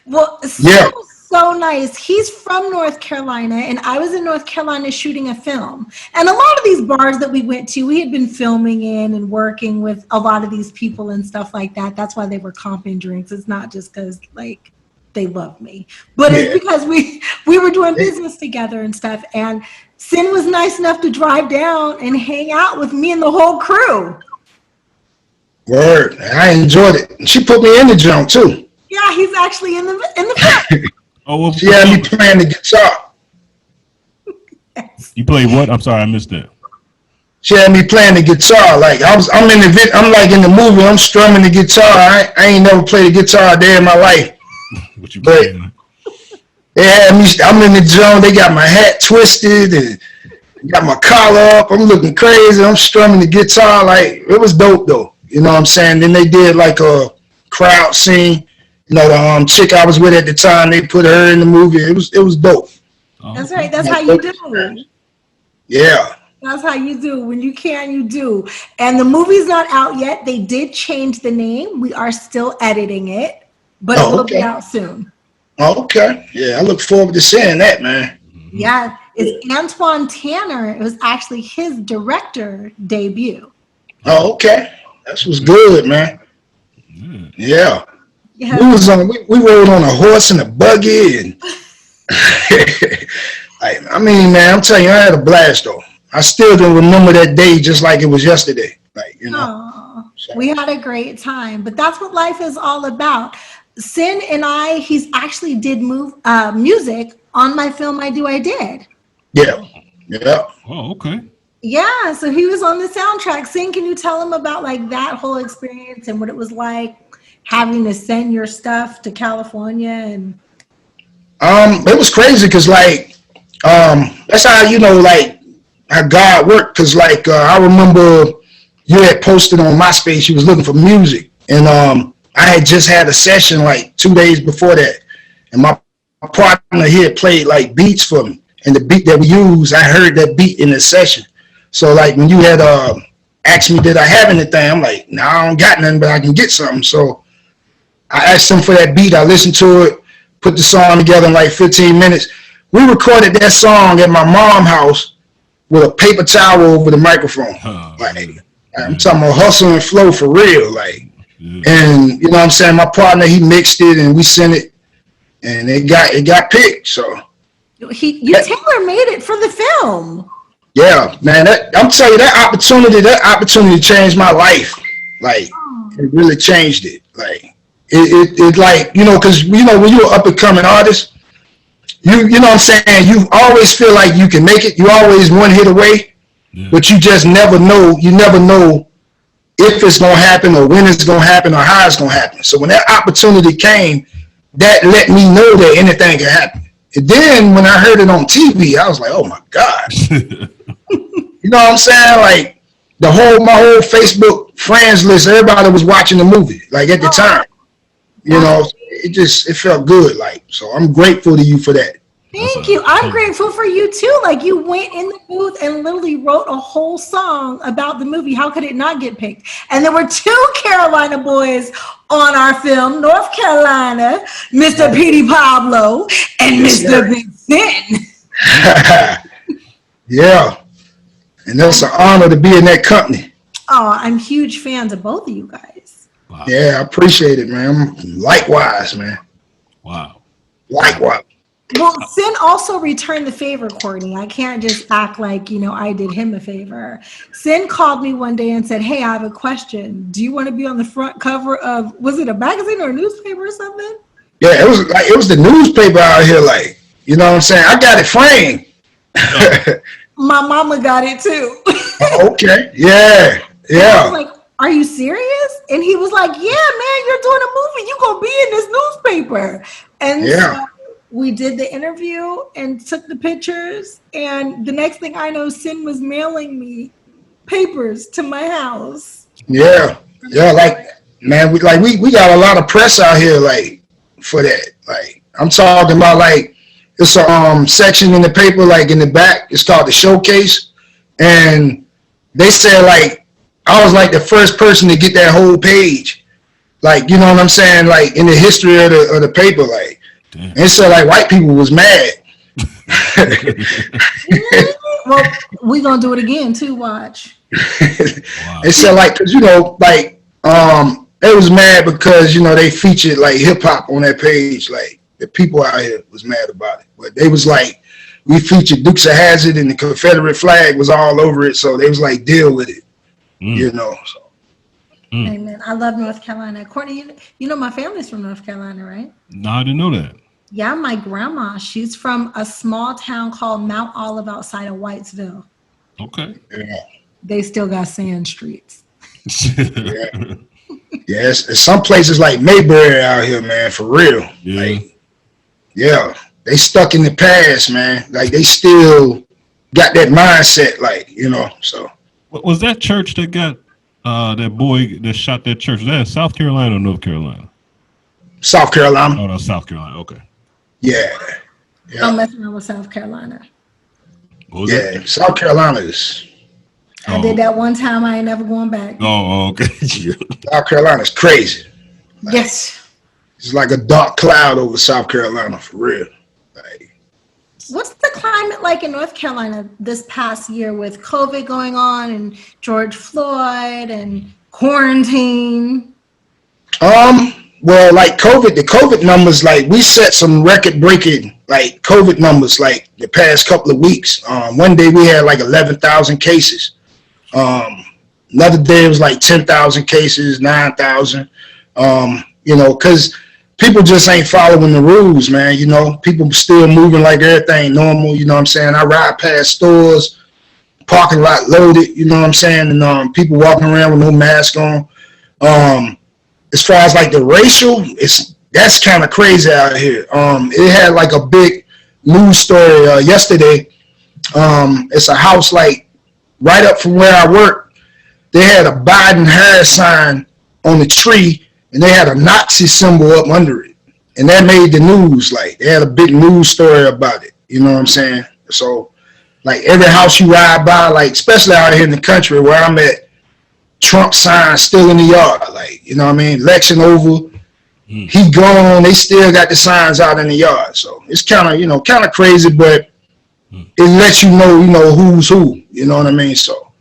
Well, yeah. So nice. He's from North Carolina, and I was in North Carolina shooting a film. And a lot of these bars that we went to, we had been filming in and working with a lot of these people and stuff like that. That's why they were comping drinks. It's not just because like they love me, but it's because we were doing business together and stuff. And Sin was nice enough to drive down and hang out with me and the whole crew. Word. I enjoyed it. She put me in the jump too. Yeah, he's actually in the film. Oh, She had me playing the guitar. You play what? I'm sorry, I missed that. She had me playing the guitar. Like I'm like in the movie. I'm strumming the guitar. I ain't never played a guitar a day in my life. What you But playing? they had me. I'm in the zone. They got my hat twisted and got my collar up. I'm looking crazy. I'm strumming the guitar. Like it was dope though. You know what I'm saying? Then they did like a crowd scene. You know, the chick I was with at the time, they put her in the movie. It was dope. Oh, That's right. That's how you do. Yeah. That's how you do. When you can, you do. And the movie's not out yet. They did change the name. We are still editing it, but it will be out soon. Okay. Yeah, I look forward to seeing that, man. Yeah, it's Antoine Tanner. It was actually his director debut. Oh, okay. That's what's good, man. Yeah. Yeah. We rode on a horse and a buggy and I mean, man, I'm telling you, I had a blast though. I still can remember that day just like it was yesterday. Like, you know. So. We had a great time, but that's what life is all about. Sin and he's actually did music on my film I Did. Yeah. Yeah. Oh, okay. Yeah, so he was on the soundtrack. Sin, can you tell him about like that whole experience and what it was like having to send your stuff to California? And it was crazy because like that's how you know like how God worked. Because like I remember you had posted on MySpace you was looking for music, and I had just had a session like 2 days before that, and my partner here played like beats for me, and the beat that we used, I heard that beat in the session. So like when you had asked me did I have anything, I'm like, no, I don't got nothing, but I can get something. So I asked him for that beat. I listened to it, put the song together in like 15 minutes. We recorded that song at my mom's house with a paper towel over the microphone. I'm talking about hustle and flow for real. Like, and you know what I'm saying? My partner, he mixed it and we sent it and it got picked. So you tailor made it for the film. Yeah, man, I'm telling you, that opportunity changed my life. Like, it really changed it. Like, it like, you know, because, you know, when you're an up-and-coming artist, you know what I'm saying, you always feel like you can make it. You always one hit away, but you just never know. You never know if it's going to happen or when it's going to happen or how it's going to happen. So when that opportunity came, that let me know that anything can happen. And then when I heard it on TV, I was like, oh, my gosh. You know what I'm saying? Like my whole Facebook friends list, everybody was watching the movie. Like at the time, you know, it felt good. Like, so I'm grateful to you for that. Thank you. I'm grateful for you too. Like you went in the booth and literally wrote a whole song about the movie. How could it not get picked? And there were 2 Carolina boys on our film, North Carolina, Mr. Petey Pablo and Mr. Big Sin. Yeah. And it's an honor to be in that company. Oh, I'm huge fans of both of you guys. Wow. Yeah, I appreciate it, man. Likewise, man. Wow. Likewise. Well, Sin also returned the favor, Courtney. I can't just act like, you know, I did him a favor. Sin called me one day and said, hey, I have a question. Do you want to be on the front cover of, was it a magazine or a newspaper or something? Yeah, it was the newspaper out here, like, you know what I'm saying? I got it framed. My mama got it too. Okay. Yeah. I was like, are you serious? And he was like, yeah, man, you're doing a movie. You're going to be in this newspaper. And so we did the interview and took the pictures. And the next thing I know, Sin was mailing me papers to my house. Yeah. Yeah. Like, man, we got a lot of press out here, like, for that. Like, I'm talking about, like, it's a section in the paper, like in the back. It's called the Showcase, and they said like I was like the first person to get that whole page, like you know what I'm saying, like in the history of the paper, like. Damn. And so like white people was mad. Well, we gonna do it again too. Watch. Wow. They said like, cause you know like they was mad because you know they featured like hip hop on that page, like. The people out here was mad about it, but they was like, we featured Dukes of Hazzard and the Confederate flag was all over it, so they was like, deal with it, you know. So Amen. I love North Carolina. Courtney, you know my family's from North Carolina, right? No, I didn't know that. Yeah, my grandma, she's from a small town called Mount Olive outside of Whitesville. Okay. Yeah. They still got sand streets. Yeah. It's some places like Mayberry out here, man, for real. Yeah. Like, yeah, they stuck in the past, man. Like they still got that mindset, like, you know. So What was that church that got that boy that shot that church? Was that in South Carolina or North Carolina? South Carolina. Oh, no, South Carolina. Okay. Yeah. I'm messing around with South Carolina. What was Yeah, that? South Carolina is. I did that one time. I ain't never going back. Oh, okay. Yeah. South Carolina's crazy. Yes. It's like a dark cloud over South Carolina, for real. Like, What's the climate like in North Carolina this past year with COVID going on and George Floyd and quarantine? well, like the COVID numbers, like we set some record-breaking like COVID numbers like the past couple of weeks. One day we had like 11,000 cases. Another day it was like 10,000 cases, 9,000. You know, because people just ain't following the rules, man. You know, people still moving like everything normal. You know what I'm saying? I ride past stores, parking lot loaded. You know what I'm saying? And people walking around with no mask on. As far as like the racial, that's kind of crazy out here. It had like a big news story yesterday. It's a house like right up from where I work. They had a Biden-Harris sign on the tree, and they had a Nazi symbol up under it. And that made the news. Like, they had a big news story about it. You know what I'm saying? So, like, every house you ride by, like, especially out here in the country where I'm at, Trump sign still in the yard. Like, you know what I mean? Election over. He gone. They still got the signs out in the yard. So, it's kind of crazy, but it lets you know, who's who. You know what I mean? So,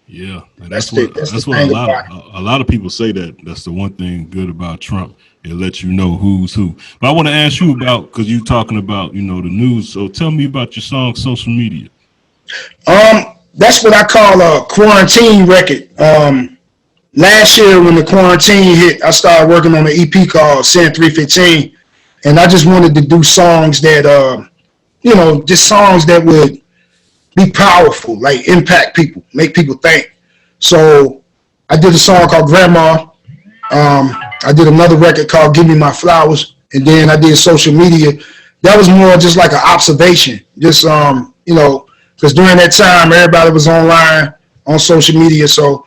Yeah, and That's what the a lot of people say that's the one thing good about Trump. It lets you know who's who. But I want to ask you about, because you're talking about the news. So tell me about your song, Social Media. That's what I call a quarantine record. Last year when the quarantine hit, I started working on an EP called Sin 315, and I just wanted to do songs that just songs that would be powerful, like impact people, make people think. So I did a song called Grandma. I did another record called Give Me My Flowers, and then I did Social Media. That was more just like an observation, just because during that time everybody was online on social media, so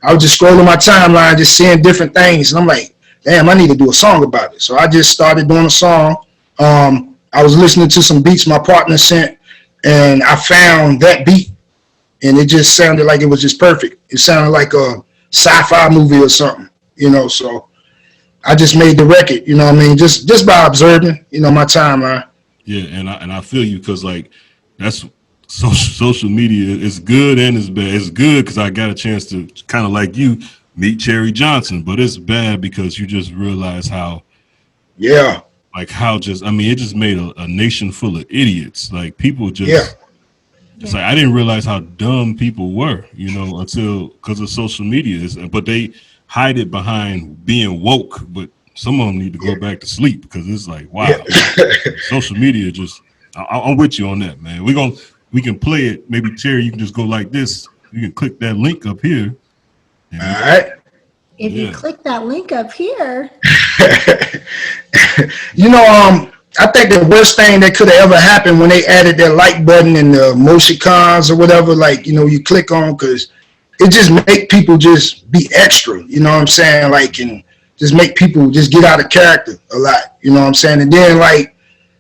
I was just scrolling my timeline, just seeing different things, and I'm like, damn, I need to do a song about it. So I just started doing a song. I was listening to some beats my partner sent, and I found that beat, and it just sounded like it was just perfect. It sounded like a sci-fi movie or something, so I just made the record, you know what I mean, just by observing, my timeline. Yeah, and I feel you, because like that's social media is good and it's bad. It's good because I got a chance to kind of like you meet Cherie Johnson, but it's bad because you just realize how it just made a nation full of idiots. Like people just it's like I didn't realize how dumb people were, until because of social media. But they hide it behind being woke, but some of them need to go back to sleep because it's like, wow, social media just. I'm with you on that, man. We can play it. Maybe Cherie, you can just go like this. You can click that link up here. All right. If you click that link up here, I think the worst thing that could have ever happened when they added that like button and the emoticons or whatever, like, you click on, because it just make people just be extra, you know what I'm saying? Like, and just make people just get out of character a lot, you know what I'm saying? And then, like,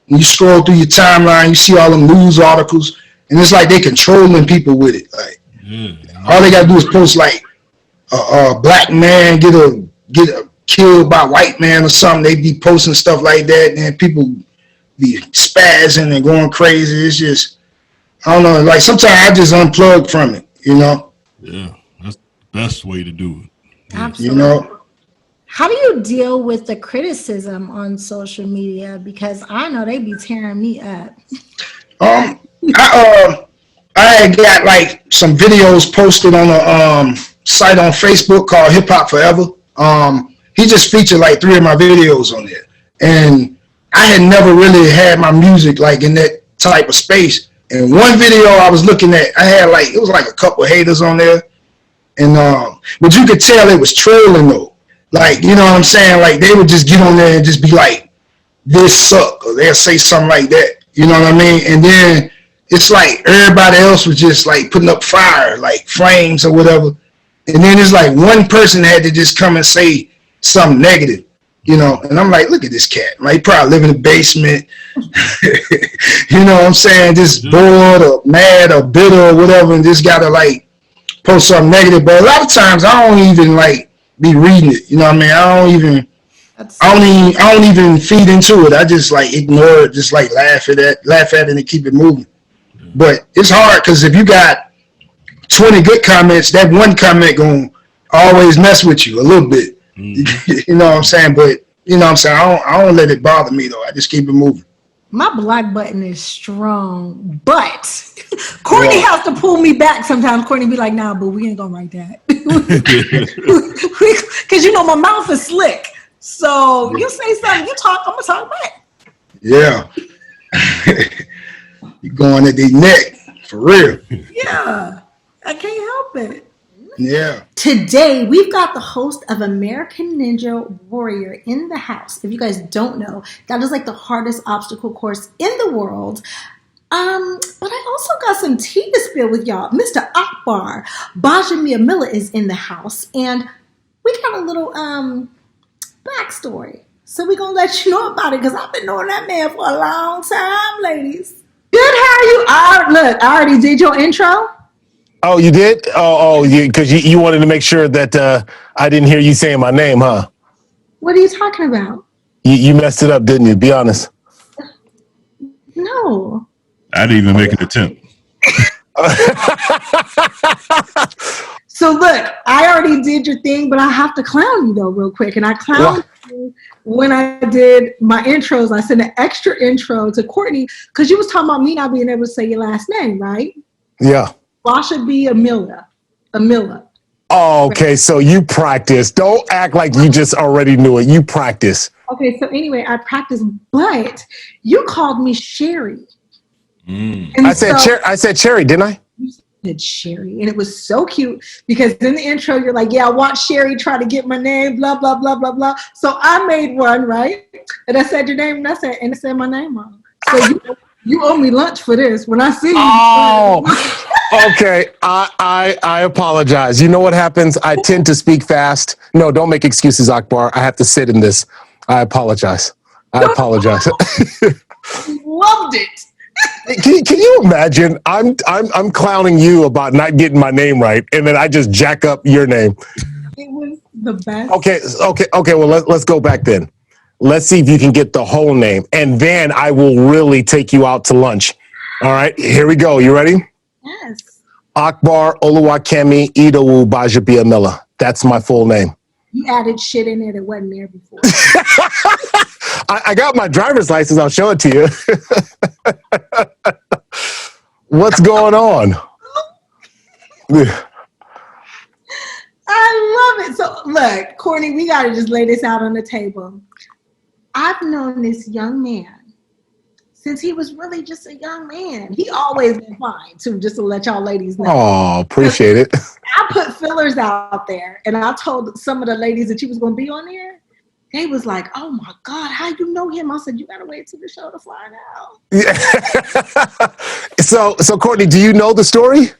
when you scroll through your timeline, you see all them news articles, and it's like they controlling people with it. Like, all they got to do is post, like, a black man get killed by a white man or something. They be posting stuff like that, and people be spazzing and going crazy. It's just, I don't know, like sometimes I just unplug from it, Yeah, that's the best way to do it. Absolutely. How do you deal with the criticism on social media? Because I know they be tearing me up. I had got like some videos posted on site on Facebook called Hip Hop Forever. He just featured like 3 of my videos on there. And I had never really had my music like in that type of space. And one video I was looking at, I had like, it was like a couple of haters on there. And but you could tell it was trolling though. Like, you know what I'm saying? Like they would just get on there and just be like, this suck, or they'll say something like that. You know what I mean? And then it's like everybody else was just like putting up fire, like flames or whatever. And then it's like one person had to just come and say something negative, you know. And I'm like, look at this cat. Like, he probably live in the basement. You know what I'm saying? Just bored or mad or bitter or whatever, and just gotta like post something negative. But a lot of times I don't even like be reading it. You know what I mean? I don't even feed into it. I just like ignore it, just like laugh at it and keep it moving. But it's hard because if you got 20 good comments, that one comment gonna always mess with you a little bit. You know what I'm saying? But you know what I'm saying? I don't let it bother me though. I just keep it moving. My block button is strong, but Courtney has to pull me back sometimes. Courtney be like, nah, but we ain't gonna write that. Because you know my mouth is slick. So you say something, you talk, I'm gonna talk back. Yeah. You going at their neck, for real. Yeah, I can't help it. Yeah. Today, we've got the host of American Ninja Warrior in the house. If you guys don't know, that is like the hardest obstacle course in the world. But I also got some tea to spill with y'all. Mr. Akbar, Gbajabiamila is in the house, and we got a little backstory. So we're going to let you know about it because I've been knowing that man for a long time, ladies. Good, how are you? Look, I already did your intro. Oh, you did? Because you wanted to make sure that I didn't hear you saying my name, huh? What are you talking about? You messed it up, didn't you? Be honest. No. I didn't even make an attempt. So look, I already did your thing, but I have to clown you though real quick. And I clowned you when I did my intros. I sent an extra intro to Courtney because you was talking about me not being able to say your last name, right? Yeah. Gbajabiamila. Oh, okay. So you practice. Don't act like you just already knew it. You practice. Okay, so anyway, I practiced, but you called me Cherie. I said Cherie, didn't I? You said Cherie, and it was so cute because in the intro you're like, yeah, I want Cherie try to get my name, blah blah blah blah blah. So I made one, right? And I said your name, and I said my name wrong. So you owe me lunch for this. When I see you. Oh, okay. I apologize. You know what happens? I tend to speak fast. No, don't make excuses, Akbar. I have to sit in this. I apologize. Loved it. Can you imagine? I'm clowning you about not getting my name right, and then I just jack up your name. It was the best. Okay. Well, let's go back then. Let's see if you can get the whole name, and then I will really take you out to lunch. All right, here we go. You ready? Yes. Akbar Oluwakemi Idowu Gbajabiamila. That's my full name. You added shit in there that wasn't there before. I got my driver's license. I'll show it to you. What's going on? I love it. So look, Courtney, we got to just lay this out on the table. I've known this young man since he was really just a young man. He always been fine too, just to let y'all ladies know. Oh, appreciate it. I put fillers out there and I told some of the ladies that you was going to be on there. They was like, oh my God, how you know him? I said, you got to wait till the show to find out. Yeah. So Courtney, do you know the story?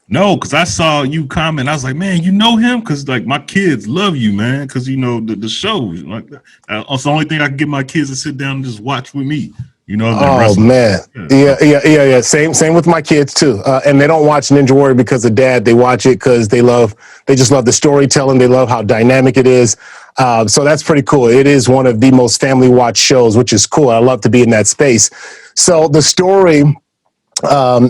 No, because I saw you comment. I was like, man, you know him? Because like my kids love you, man. Because you know the show. Like that's the only thing I can get my kids to sit down and just watch with me. You know. Oh man, yeah. Same with my kids too. And they don't watch Ninja Warrior because of Dad. They watch it because they just love the storytelling. They love how dynamic it is. So that's pretty cool. It is one of the most family watched shows, which is cool. I love to be in that space. So the story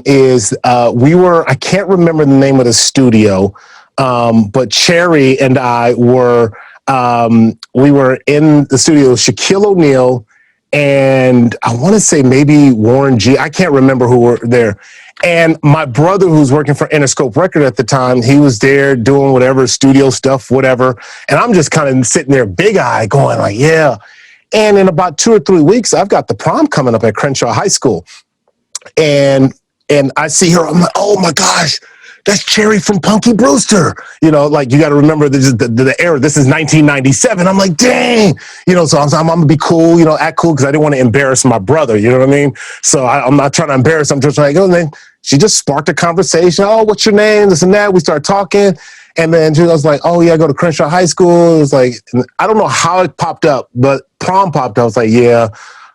is I can't remember the name of the studio, but Cherie and I we were in the studio, Shaquille O'Neal and I want to say maybe Warren G. I can't remember who were there. And my brother, who's working for Interscope Record at the time, he was there doing whatever, studio stuff, whatever. And I'm just kind of sitting there, big-eyed, going like, yeah. And in about 2 or 3 weeks, I've got the prom coming up at Crenshaw High School. And I see her, I'm like, oh my gosh, that's Cherie from Punky Brewster. You know, like, you got to remember this is the era. This is 1997. I'm like, dang. You know, so I'm going to be cool, you know, act cool, because I didn't want to embarrass my brother. You know what I mean? So I'm not trying to embarrass him. I'm just like, oh, and then she just sparked a conversation. Oh, what's your name? This and that. We started talking. And then she was like, oh, yeah, I go to Crenshaw High School. It was like, I don't know how it popped up, but prom popped up. I was like, yeah,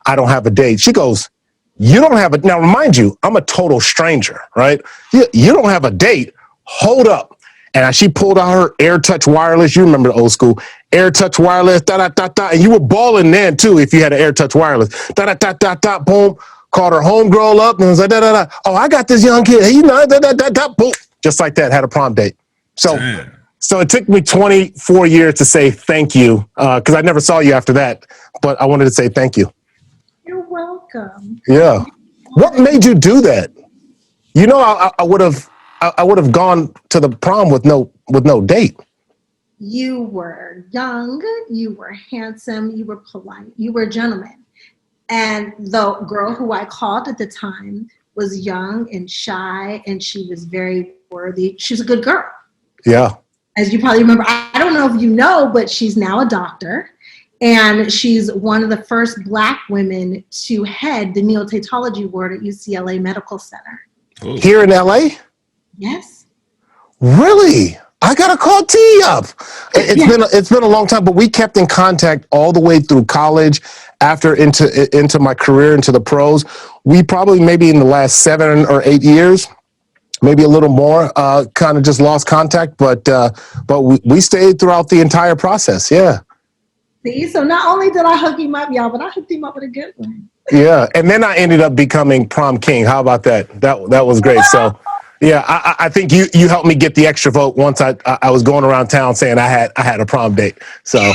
I don't have a date. She goes, you don't have it. Now, remind you, I'm a total stranger, right? You don't have a date. Hold up. And she pulled out her AirTouch wireless. You remember the old school AirTouch wireless, da-da-da-da. And you were balling then, too, if you had an AirTouch wireless. Da-da-da-da-da, boom. Called her homegirl up and was like, da-da-da. Oh, I got this young kid. Hey, you know, da-da-da-da, boom. Just like that, had a prom date. So it took me 24 years to say thank you, because I never saw you after that. But I wanted to say thank you. You're welcome. Yeah. What made you do that? You know, I would have gone to the prom with no date. You were young, you were handsome, you were polite, you were a gentleman. And the girl who I called at the time was young and shy, and she was very worthy. She's a good girl. Yeah. As you probably remember, I don't know if you know, but she's now a doctor. And she's one of the first Black women to head the neonatology ward at UCLA Medical Center. Oh. Here in LA? Yes. Really? I gotta call T up. It's been a long time, but we kept in contact all the way through college, after into my career, into the pros. We probably maybe in the last 7 or 8 years, maybe a little more, kind of just lost contact, but we stayed throughout the entire process. Yeah. See, so not only did I hook him up, y'all, but I hooked him up with a good one. Yeah, and then I ended up becoming prom king. How about that? That was great. So, yeah, I think you helped me get the extra vote once I was going around town saying I had a prom date. So,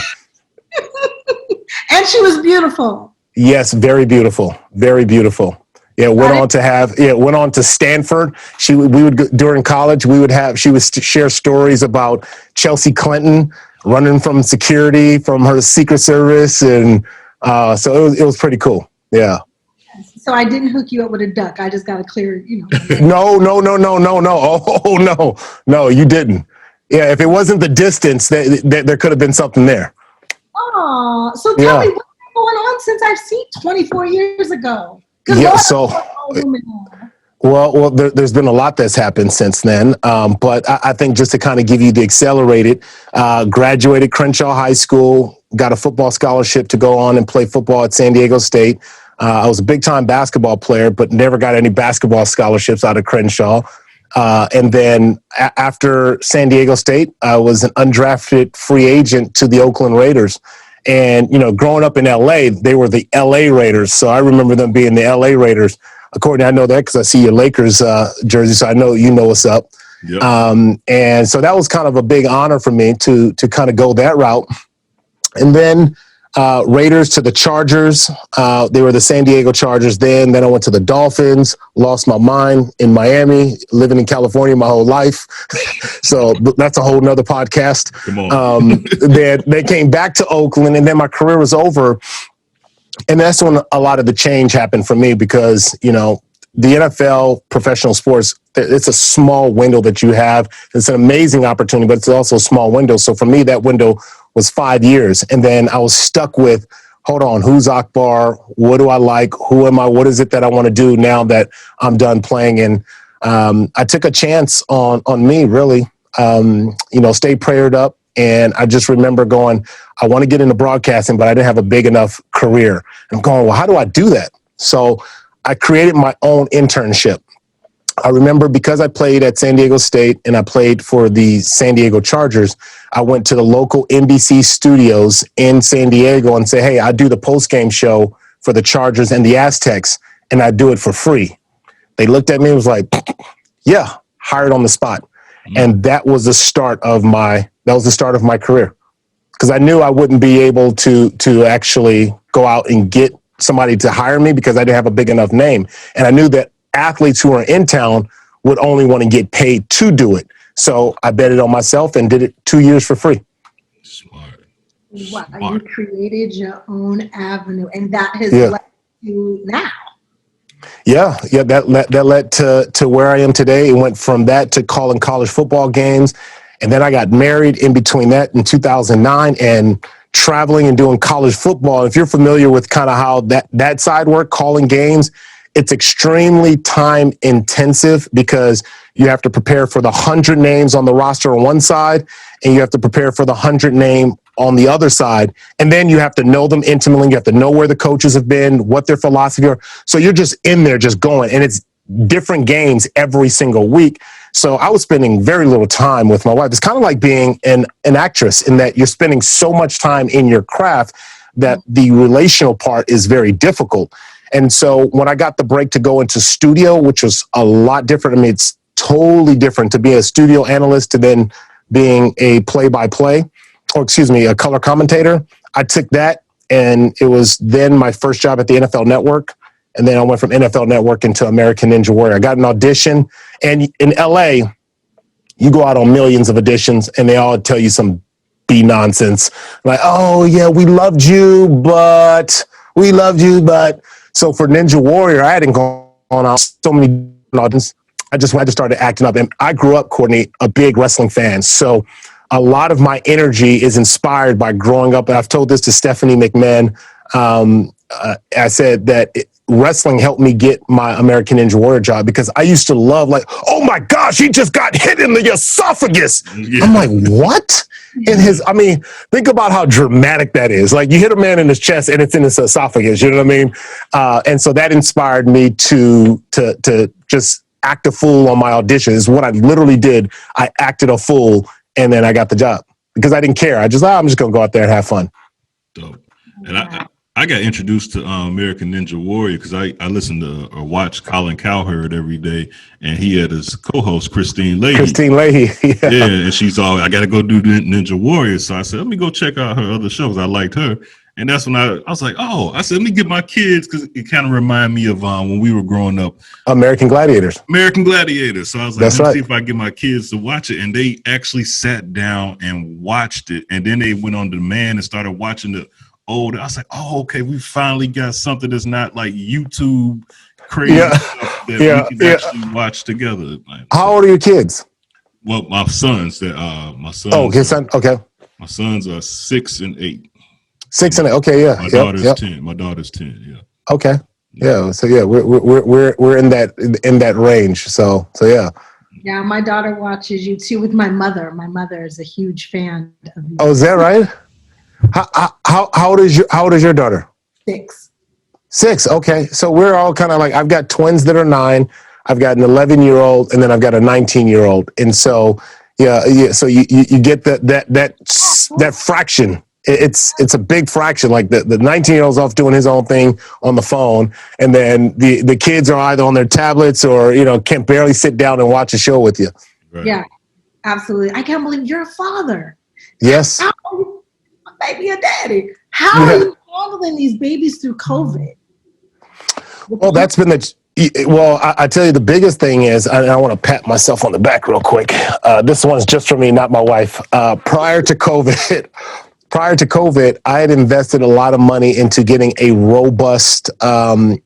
and she was beautiful. Yes, very beautiful, very beautiful. Yeah, went on to Stanford. We would during college. She would share stories about Chelsea Clinton running from security from her Secret Service, and so it was pretty cool. Yeah. So I didn't hook you up with a duck. I just got to clear, No, no, you didn't. Yeah, if it wasn't the distance, there could have been something there. Oh, so tell me what's been going on since I've seen 24 years ago. Yeah, Well, there's been a lot that's happened since then, but I think just to kind of give you the accelerated, graduated Crenshaw High School, got a football scholarship to go on and play football at San Diego State. I was a big-time basketball player, but never got any basketball scholarships out of Crenshaw. And then after San Diego State, I was an undrafted free agent to the Oakland Raiders. And, growing up in L.A., they were the L.A. Raiders. So I remember them being the L.A. Raiders. Courtney, I know that because I see your Lakers jersey, so I know you know what's up. Yep. And so that was kind of a big honor for me to kind of go that route. And then Raiders to the Chargers. They were the San Diego Chargers then. Then I went to the Dolphins, lost my mind in Miami, living in California my whole life. So that's a whole nother podcast. Come on. They came back to Oakland, and then my career was over. And that's when a lot of the change happened for me because, the NFL, professional sports, it's a small window that you have. It's an amazing opportunity, but it's also a small window. So for me, that window was 5 years. And then I was stuck with, hold on, who's Akbar? What do I like? Who am I? What is it that I want to do now that I'm done playing? And I took a chance on me, really, stay prayed up. And I just remember going, I want to get into broadcasting, but I didn't have a big enough career. I'm going, well, how do I do that? So I created my own internship. I remember because I played at San Diego State and I played for the San Diego Chargers, I went to the local NBC studios in San Diego and said, hey, I do the post-game show for the Chargers and the Aztecs, and I do it for free. They looked at me and was like, yeah, hired on the spot. Mm-hmm. And that was the start of my career, because I knew I wouldn't be able to actually go out and get somebody to hire me because I didn't have a big enough name. And I knew that athletes who are in town would only want to get paid to do it. So I betted on myself and did it 2 years for free. Smart. Wow, Smart. you created your own avenue, and that has Yeah. led you now. Yeah, that led to where I am today. It went from that to calling college football games. And then I got married in between that in 2009 and traveling and doing college football. If you're familiar with kind of how that side work, calling games, it's extremely time intensive because you have to prepare for the 100 names on the roster on one side, and you have to prepare for the 100 name on the other side. And then you have to know them intimately. You have to know where the coaches have been, what their philosophy are. So you're just in there, just going, and it's different games every single week. So I was spending very little time with my wife. It's kind of like being an actress in that you're spending so much time in your craft that the relational part is very difficult. And so when I got the break to go into studio, which was a lot different, I mean, it's totally different to be a studio analyst to then being a play-by-play, or excuse me, a color commentator. I took that, and it was then my first job at the NFL Network. And then I went from NFL Network into American Ninja Warrior. I got an audition, and in LA, you go out on millions of auditions, and they all tell you some B nonsense. Like, oh yeah, we loved you, but. So for Ninja Warrior, I hadn't gone out so many auditions. I just started acting up. And I grew up, Courtney, a big wrestling fan. So a lot of my energy is inspired by growing up. And I've told this to Stephanie McMahon. I said that wrestling helped me get my American Ninja Warrior job because I used to love, like, oh my gosh, he just got hit in the esophagus. Yeah. I'm like, what? Think about how dramatic that is. Like, you hit a man in his chest and it's in his esophagus. You know what I mean? And so that inspired me to just act a fool on my audition. Is what I literally did. I acted a fool, and then I got the job because I didn't care. I'm just going to go out there and have fun. Dope. And I got introduced to American Ninja Warrior because I listened to or watch Colin Cowherd every day, and he had his co-host Christine Leahy. Yeah, and she's all, I got to go do Ninja Warrior. So I said, let me go check out her other shows. I liked her, and that's when I was like, oh, I said, let me get my kids because it kind of reminded me of when we were growing up. American Gladiators. So I was like, let's see if I get my kids to watch it, and they actually sat down and watched it, and then they went on demand and started watching the old. I was like, oh, okay, we finally got something that's not like YouTube crazy stuff that we can actually watch together. How old are your kids? Well, my sons. Oh, his son. Okay. My sons are 6 and 8. 6 and 8. Okay, yeah. My daughter's 10. My daughter's 10. Yeah. Okay. Yeah. So yeah, we're in that range. So yeah. Yeah, my daughter watches you too with my mother. My mother is a huge fan of you. Oh, is that right? How old is your daughter? 6. 6. Okay. So we're all kind of like, I've got twins that are 9. I've got an 11-year-old, and then I've got a 19-year-old. And so, yeah. So you get that fraction. It's a big fraction. Like the 19-year-old's off doing his own thing on the phone, and then the kids are either on their tablets or can barely sit down and watch a show with you. Right. Yeah, absolutely. I can't believe you're a father. Yes. Baby and daddy. How are you handling these babies through COVID? Well, that's been I tell you, the biggest thing is, I want to pat myself on the back real quick. This one's just for me, not my wife. Prior to COVID, I had invested a lot of money into getting a robust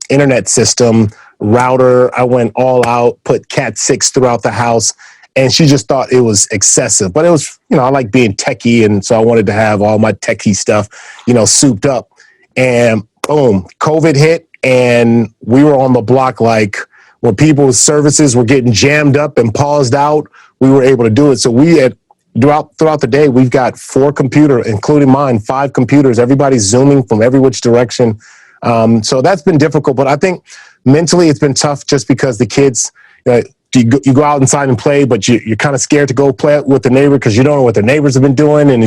internet system, router. I went all out, put Cat 6 throughout the house. And she just thought it was excessive. But it was, I like being techie. And so I wanted to have all my techie stuff, souped up. And boom, COVID hit. And we were on the block, like when people's services were getting jammed up and paused out, we were able to do it. So we had, throughout the day, we've got 4 computers, including mine, 5 computers. Everybody's Zooming from every which direction. So that's been difficult. But I think mentally it's been tough just because the kids, you go out inside and play, but you're kind of scared to go play with the neighbor because you don't know what their neighbors have been doing. And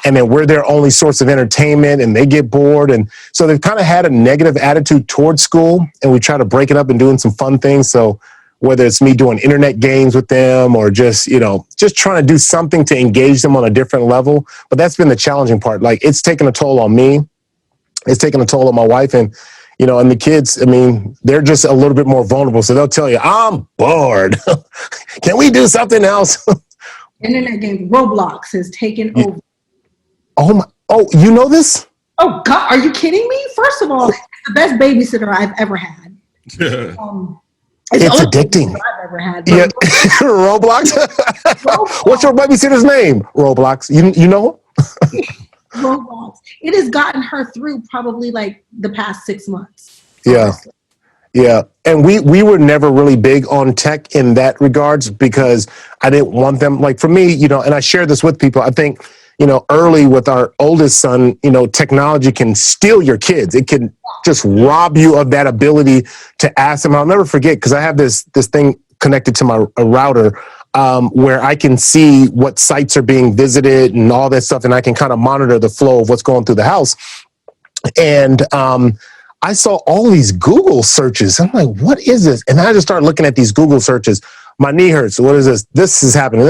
then we're their only source of entertainment, and they get bored. And so they've kind of had a negative attitude towards school, and we try to break it up and doing some fun things. So whether it's me doing internet games with them or just trying to do something to engage them on a different level. But that's been the challenging part. Like, it's taken a toll on me. it's taken a toll on my wife. And, and the kids, I mean, they're just a little bit more vulnerable. So they'll tell you, I'm bored. Can we do something else? Internet game Roblox has taken over. Oh, you know this? Oh God, are you kidding me? First of all, it's the best babysitter I've ever had. It's the only addicting. babysitter I've ever had. Yeah. Roblox? What's your babysitter's name? Roblox. You know him? Roblox. It has gotten her through probably like the past 6 months. Yeah. Honestly. Yeah. And we were never really big on tech in that regards because I didn't want them, like for me, and I share this with people. I think, early with our oldest son, technology can steal your kids. It can just rob you of that ability to ask them. I'll never forget, because I have this thing connected to my router where I can see what sites are being visited and all that stuff. And I can kind of monitor the flow of what's going through the house. And I saw all these Google searches. I'm like, what is this? And I just started looking at these Google searches. My knee hurts. What is this? This is happening.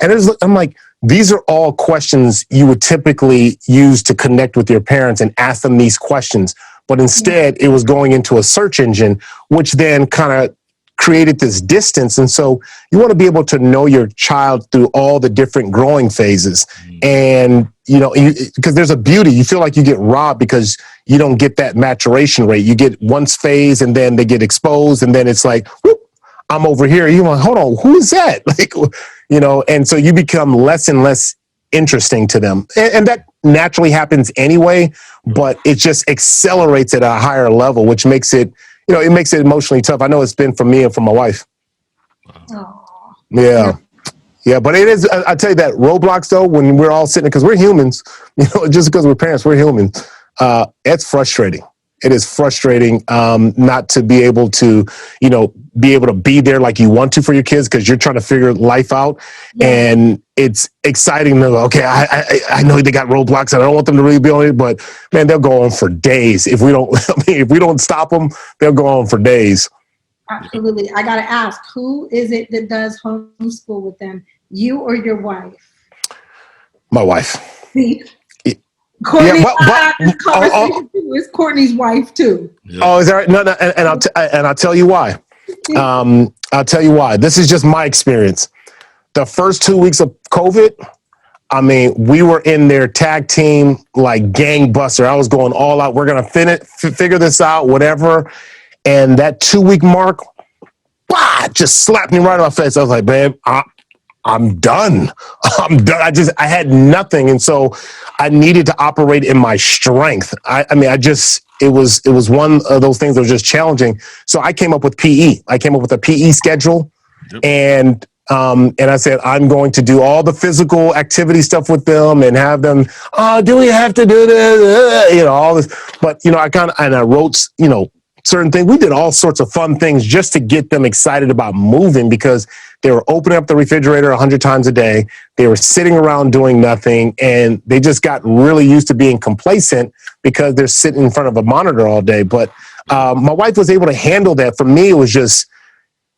And I'm like, these are all questions you would typically use to connect with your parents and ask them these questions. But instead, it was going into a search engine, which then kind of created this distance. And so you want to be able to know your child through all the different growing phases. And, because there's a beauty. You feel like you get robbed because you don't get that maturation rate. You get one phase and then they get exposed. And then it's like, whoop, I'm over here. You're like, hold on, who is that? And so you become less and less interesting to them. And that naturally happens anyway, but it just accelerates at a higher level, which makes it, it makes it emotionally tough. I know it's been for me and for my wife. Wow. Yeah. Yeah, but it is, I tell you that Roblox though, when we're all sitting, because we're humans, just because we're parents, we're humans. It's frustrating. It is frustrating not to be able to, be there like you want to for your kids because you're trying to figure life out. Yeah. And it's exciting to go, okay, I know they got Roblox and I don't want them to really be on it, but man, they'll go on for days. If we don't stop them, they'll go on for days. Absolutely. I got to ask, who is it that does homeschool with them? You or your wife? My wife. See? Courtney, it's Courtney's wife too. Yeah. Oh, is that right? No, and I'll tell you why. I'll tell you why. This is just my experience. The first 2 weeks of COVID, I mean, we were in their tag team like gangbuster. I was going all out. We're gonna figure this out, whatever. And that 2 week mark, just slapped me right in my face. I was like, babe, I'm done. I'm done. I had nothing. And so I needed to operate in my strength. It was one of those things that was just challenging. So I came up with PE. I came up with a PE schedule. Yep. And I said, I'm going to do all the physical activity stuff with them and have them, do we have to do this? All this. But, I wrote, certain things. We did all sorts of fun things just to get them excited about moving because they were opening up the refrigerator 100 times a day. They were sitting around doing nothing, and they just got really used to being complacent because they're sitting in front of a monitor all day. But my wife was able to handle that. For me,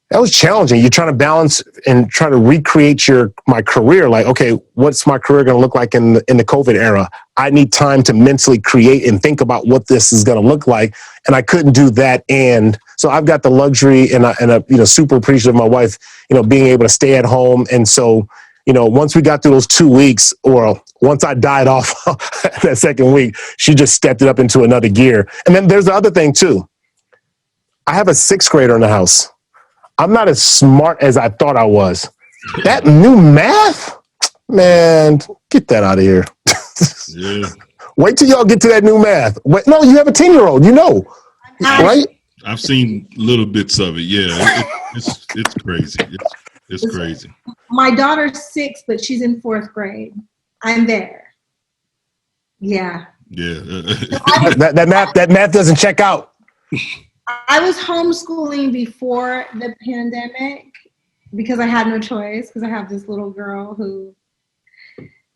that was challenging. You're trying to balance and try to recreate my career. Like, okay, what's my career going to look like in the COVID era? I need time to mentally create and think about what this is going to look like. And I couldn't do that. And so I've got the luxury and I super appreciative of my wife, being able to stay at home. And so, once we got through those 2 weeks, or once I died off that second week, she just stepped it up into another gear. And then there's the other thing too. I have a 6th grader in the house. I'm not as smart as I thought I was. That new math, man, get that out of here. Yeah. Wait till y'all get to that new math. No, you have a 10-year-old, right? I've seen little bits of it. Yeah, it's crazy. It's crazy. My daughter's 6, but she's in 4th grade. I'm there. Yeah. Yeah. that math doesn't check out. I was homeschooling before the pandemic because I had no choice because I have this little girl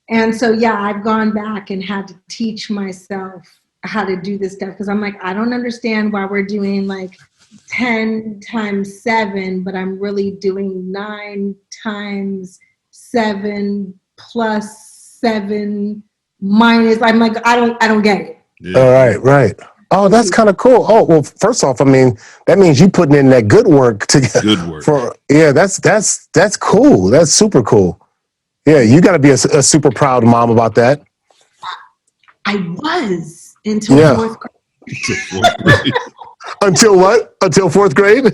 and so, I've gone back and had to teach myself how to do this stuff because I'm like, I don't understand why we're doing like 10 times 7, but I'm really doing 9 times 7 plus 7 minus. I'm like, I don't get it. Yeah. All right. Oh, that's kind of cool. Oh, well, first off, I mean, that means you putting in that good work to Good work. That's cool. That's super cool. Yeah, you got to be a super proud mom about that. I was until Yeah. fourth grade. Until what? Until fourth grade?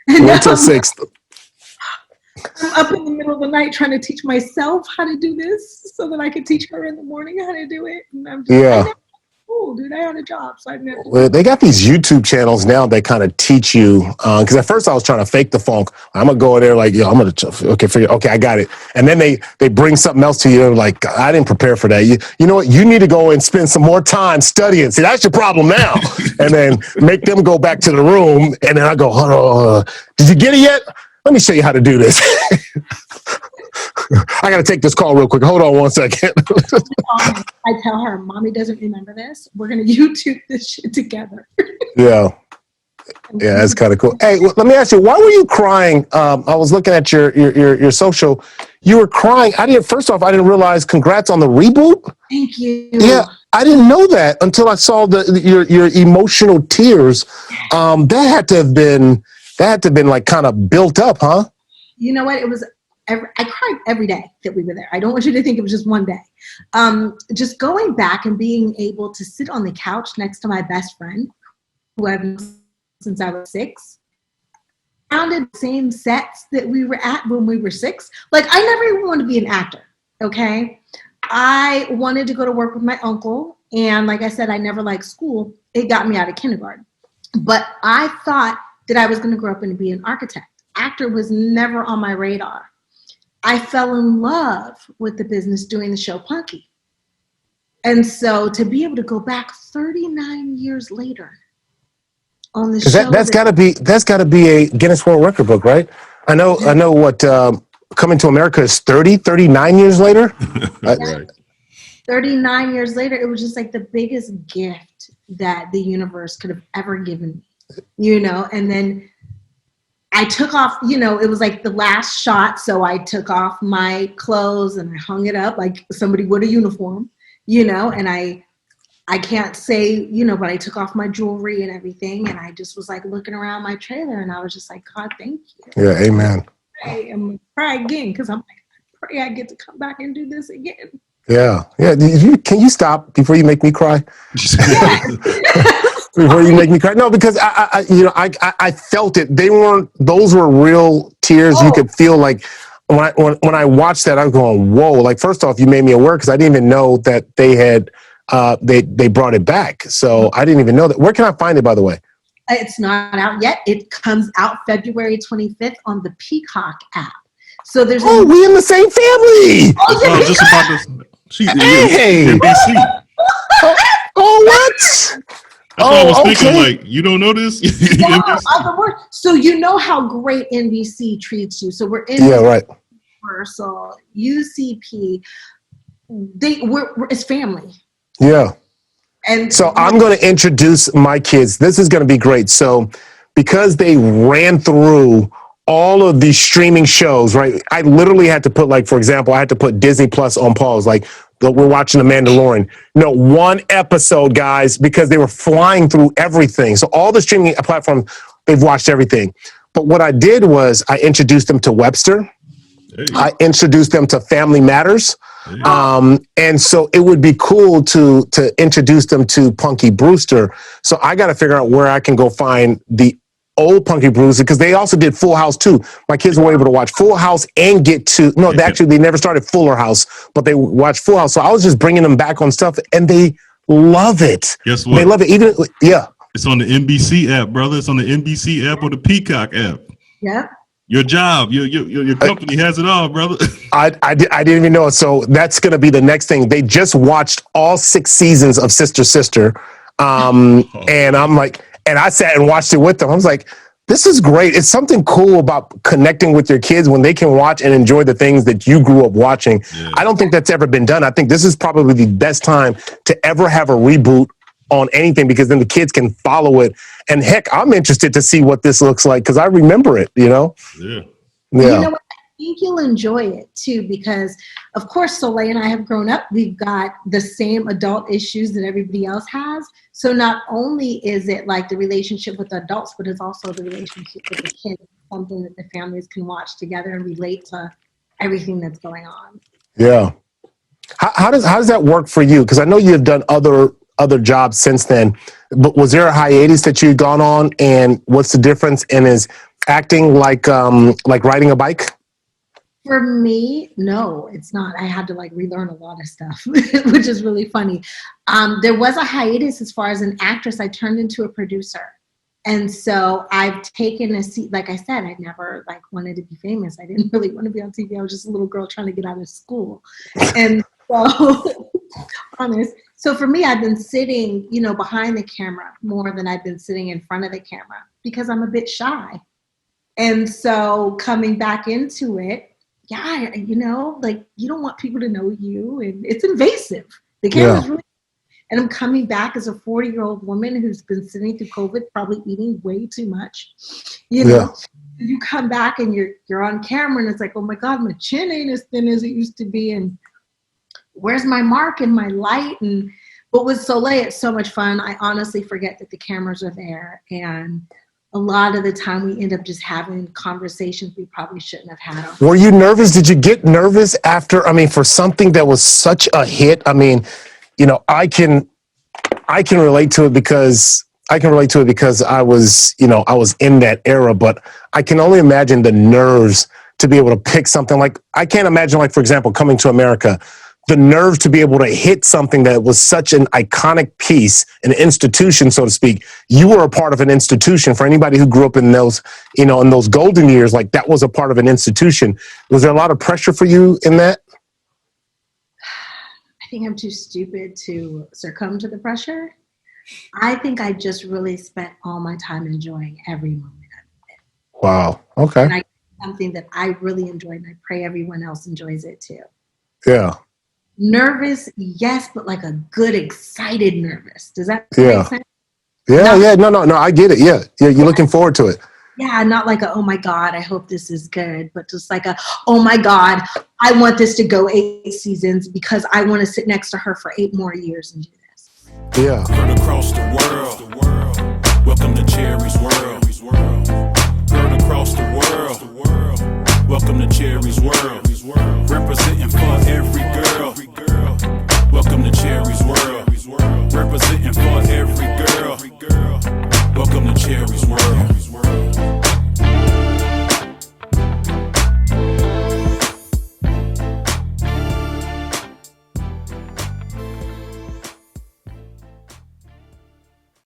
Until sixth. I'm up in the middle of the night trying to teach myself how to do this so that I could teach her in the morning how to do it. And I'm just dude, I had a job, so I've never. Well, they got these YouTube channels now that kind of teach you. Because at first I was trying to fake the funk. I'm gonna go in there like, I'm gonna okay, I got it. And then they bring something else to you. Like, I didn't prepare for that. You know what? You need to go and spend some more time studying. See, that's your problem now. And then make them go back to the room. And then I go, hold on. Did you get it yet? Let me show you how to do this. I got to take this call real quick. Hold on one second. I tell her, Mommy doesn't remember this. We're going to YouTube this shit together. Yeah, that's kind of cool. Hey, let me ask you, why were you crying? I was looking at your social. You were crying. First off, I didn't realize, congrats on the reboot. Thank you. Yeah, I didn't know that until I saw your emotional tears. That had to have been like kind of built up, huh? You know what? It was. I cried every day that we were there. I don't want you to think it was just one day. Just going back and being able to sit on the couch next to my best friend, who I've known since I was 6, sounded the same sets that we were at when we were 6. Like, I never even wanted to be an actor, okay? I wanted to go to work with my uncle, and like I said, I never liked school. It got me out of kindergarten. But I thought that I was going to grow up and be an architect. Actor was never on my radar. I fell in love with the business doing the show Punky. And so to be able to go back 39 years later on the show. That's gotta be a Guinness World Record book, right? I know what Coming to America is 39 years later. Right. 39 years later, it was just like the biggest gift that the universe could have ever given me, and then I took off, it was like the last shot. So I took off my clothes and I hung it up like somebody would a uniform, and I can't say, but I took off my jewelry and everything. And I just was like looking around my trailer and I was just like, God, thank you. Yeah. Amen. I am going to cry again because I'm like, I pray I get to come back and do this again. Yeah. Can you stop before you make me cry? Before you make me cry? No, because I felt it. Those were real tears. You could feel like when I watched that, I was going, whoa. Like, first off, you made me aware because I didn't even know that they had they brought it back. So I didn't even know that. Where can I find it, by the way? It's not out yet. It comes out February 25th on the Peacock app. So there's we in the same family. I was just about to. Hey. NBC. What? That's what I was thinking. Like, you don't know this? So you know how great NBC treats you. So we're in Universal, UCP. It's family. Yeah. And so I'm going to introduce my kids. This is going to be great. So because they ran through all of these streaming shows, right? I literally had to put, like, for example, I had to put Disney Plus on pause. Like, we're watching The Mandalorian. No, one episode, guys, because they were flying through everything. So all the streaming platforms, they've watched everything. But what I did was I introduced them to Webster. Hey. I introduced them to Family Matters. Hey. And so it would be cool to introduce them to Punky Brewster. So I got to figure out where I can go find the old Punky Brewster, because they also did Full House too. My kids were able to watch Full House and get to they never started Fuller House, but they watched Full House. So I was just bringing them back on stuff, and they love it. Guess what? They love it. It's on the NBC app, brother. It's on the NBC app or the Peacock app. Yeah. Your job, your company has it all, brother. I didn't even know it. So that's going to be the next thing. They just watched all 6 seasons of Sister. And I'm like, and I sat and watched it with them. I was like, this is great. It's something cool about connecting with your kids when they can watch and enjoy the things that you grew up watching. Yeah. I don't think that's ever been done. I think this is probably the best time to ever have a reboot on anything, because then the kids can follow it. And heck, I'm interested to see what this looks like because I remember it, Yeah. You know what? think you'll enjoy it too, because of course Soleil and I have grown up. We've got the same adult issues that everybody else has. So not only is it like the relationship with adults, but it's also the relationship with the kids, something that the families can watch together and relate to everything that's going on. Yeah. How does that work for you? Because I know you've done other jobs since then, but was there a hiatus that you'd gone on, and what's the difference? And is acting like riding a bike? For me, no, it's not. I had to like relearn a lot of stuff, which is really funny. There was a hiatus as far as an actress. I turned into a producer. And so I've taken a seat. Like I said, I never like wanted to be famous. I didn't really want to be on TV. I was just a little girl trying to get out of school. And so, honest. So for me, I've been sitting, behind the camera more than I've been sitting in front of the camera because I'm a bit shy. And so coming back into it, yeah, like you don't want people to know you, and it's invasive. The camera's really, and I'm coming back as a 40-year-old woman who's been sitting through COVID, probably eating way too much. You come back and you're on camera, and it's like, oh my God, my chin ain't as thin as it used to be, and where's my mark and my light? But with Soleil, it's so much fun. I honestly forget that the cameras are there, and a lot of the time we end up just having conversations we probably shouldn't have had. Were you nervous? Did you get nervous after, for something that was such a hit? I can relate to it because I was in that era, but I can only imagine the nerves to be able to pick something like, I can't imagine, like, for example, Coming to America, the nerves to be able to hit something that was such an iconic piece, an institution, so to speak. You were a part of an institution. For anybody who grew up in those, in those golden years, like that was a part of an institution. Was there a lot of pressure for you in that? I think I'm too stupid to succumb to the pressure. I think I just really spent all my time enjoying every moment of it. Wow. Okay. And something that I really enjoyed, and I pray everyone else enjoys it too. Yeah. Nervous, yes, but like a good, excited nervous. Does that make sense? Yeah. No, I get it. Yeah. You're looking forward to it. Yeah, not like a, oh my God, I hope this is good, but just like a, oh my God, I want this to go 8 seasons because I want to sit next to her for 8 more years and do this. Yeah. Across the world. Welcome to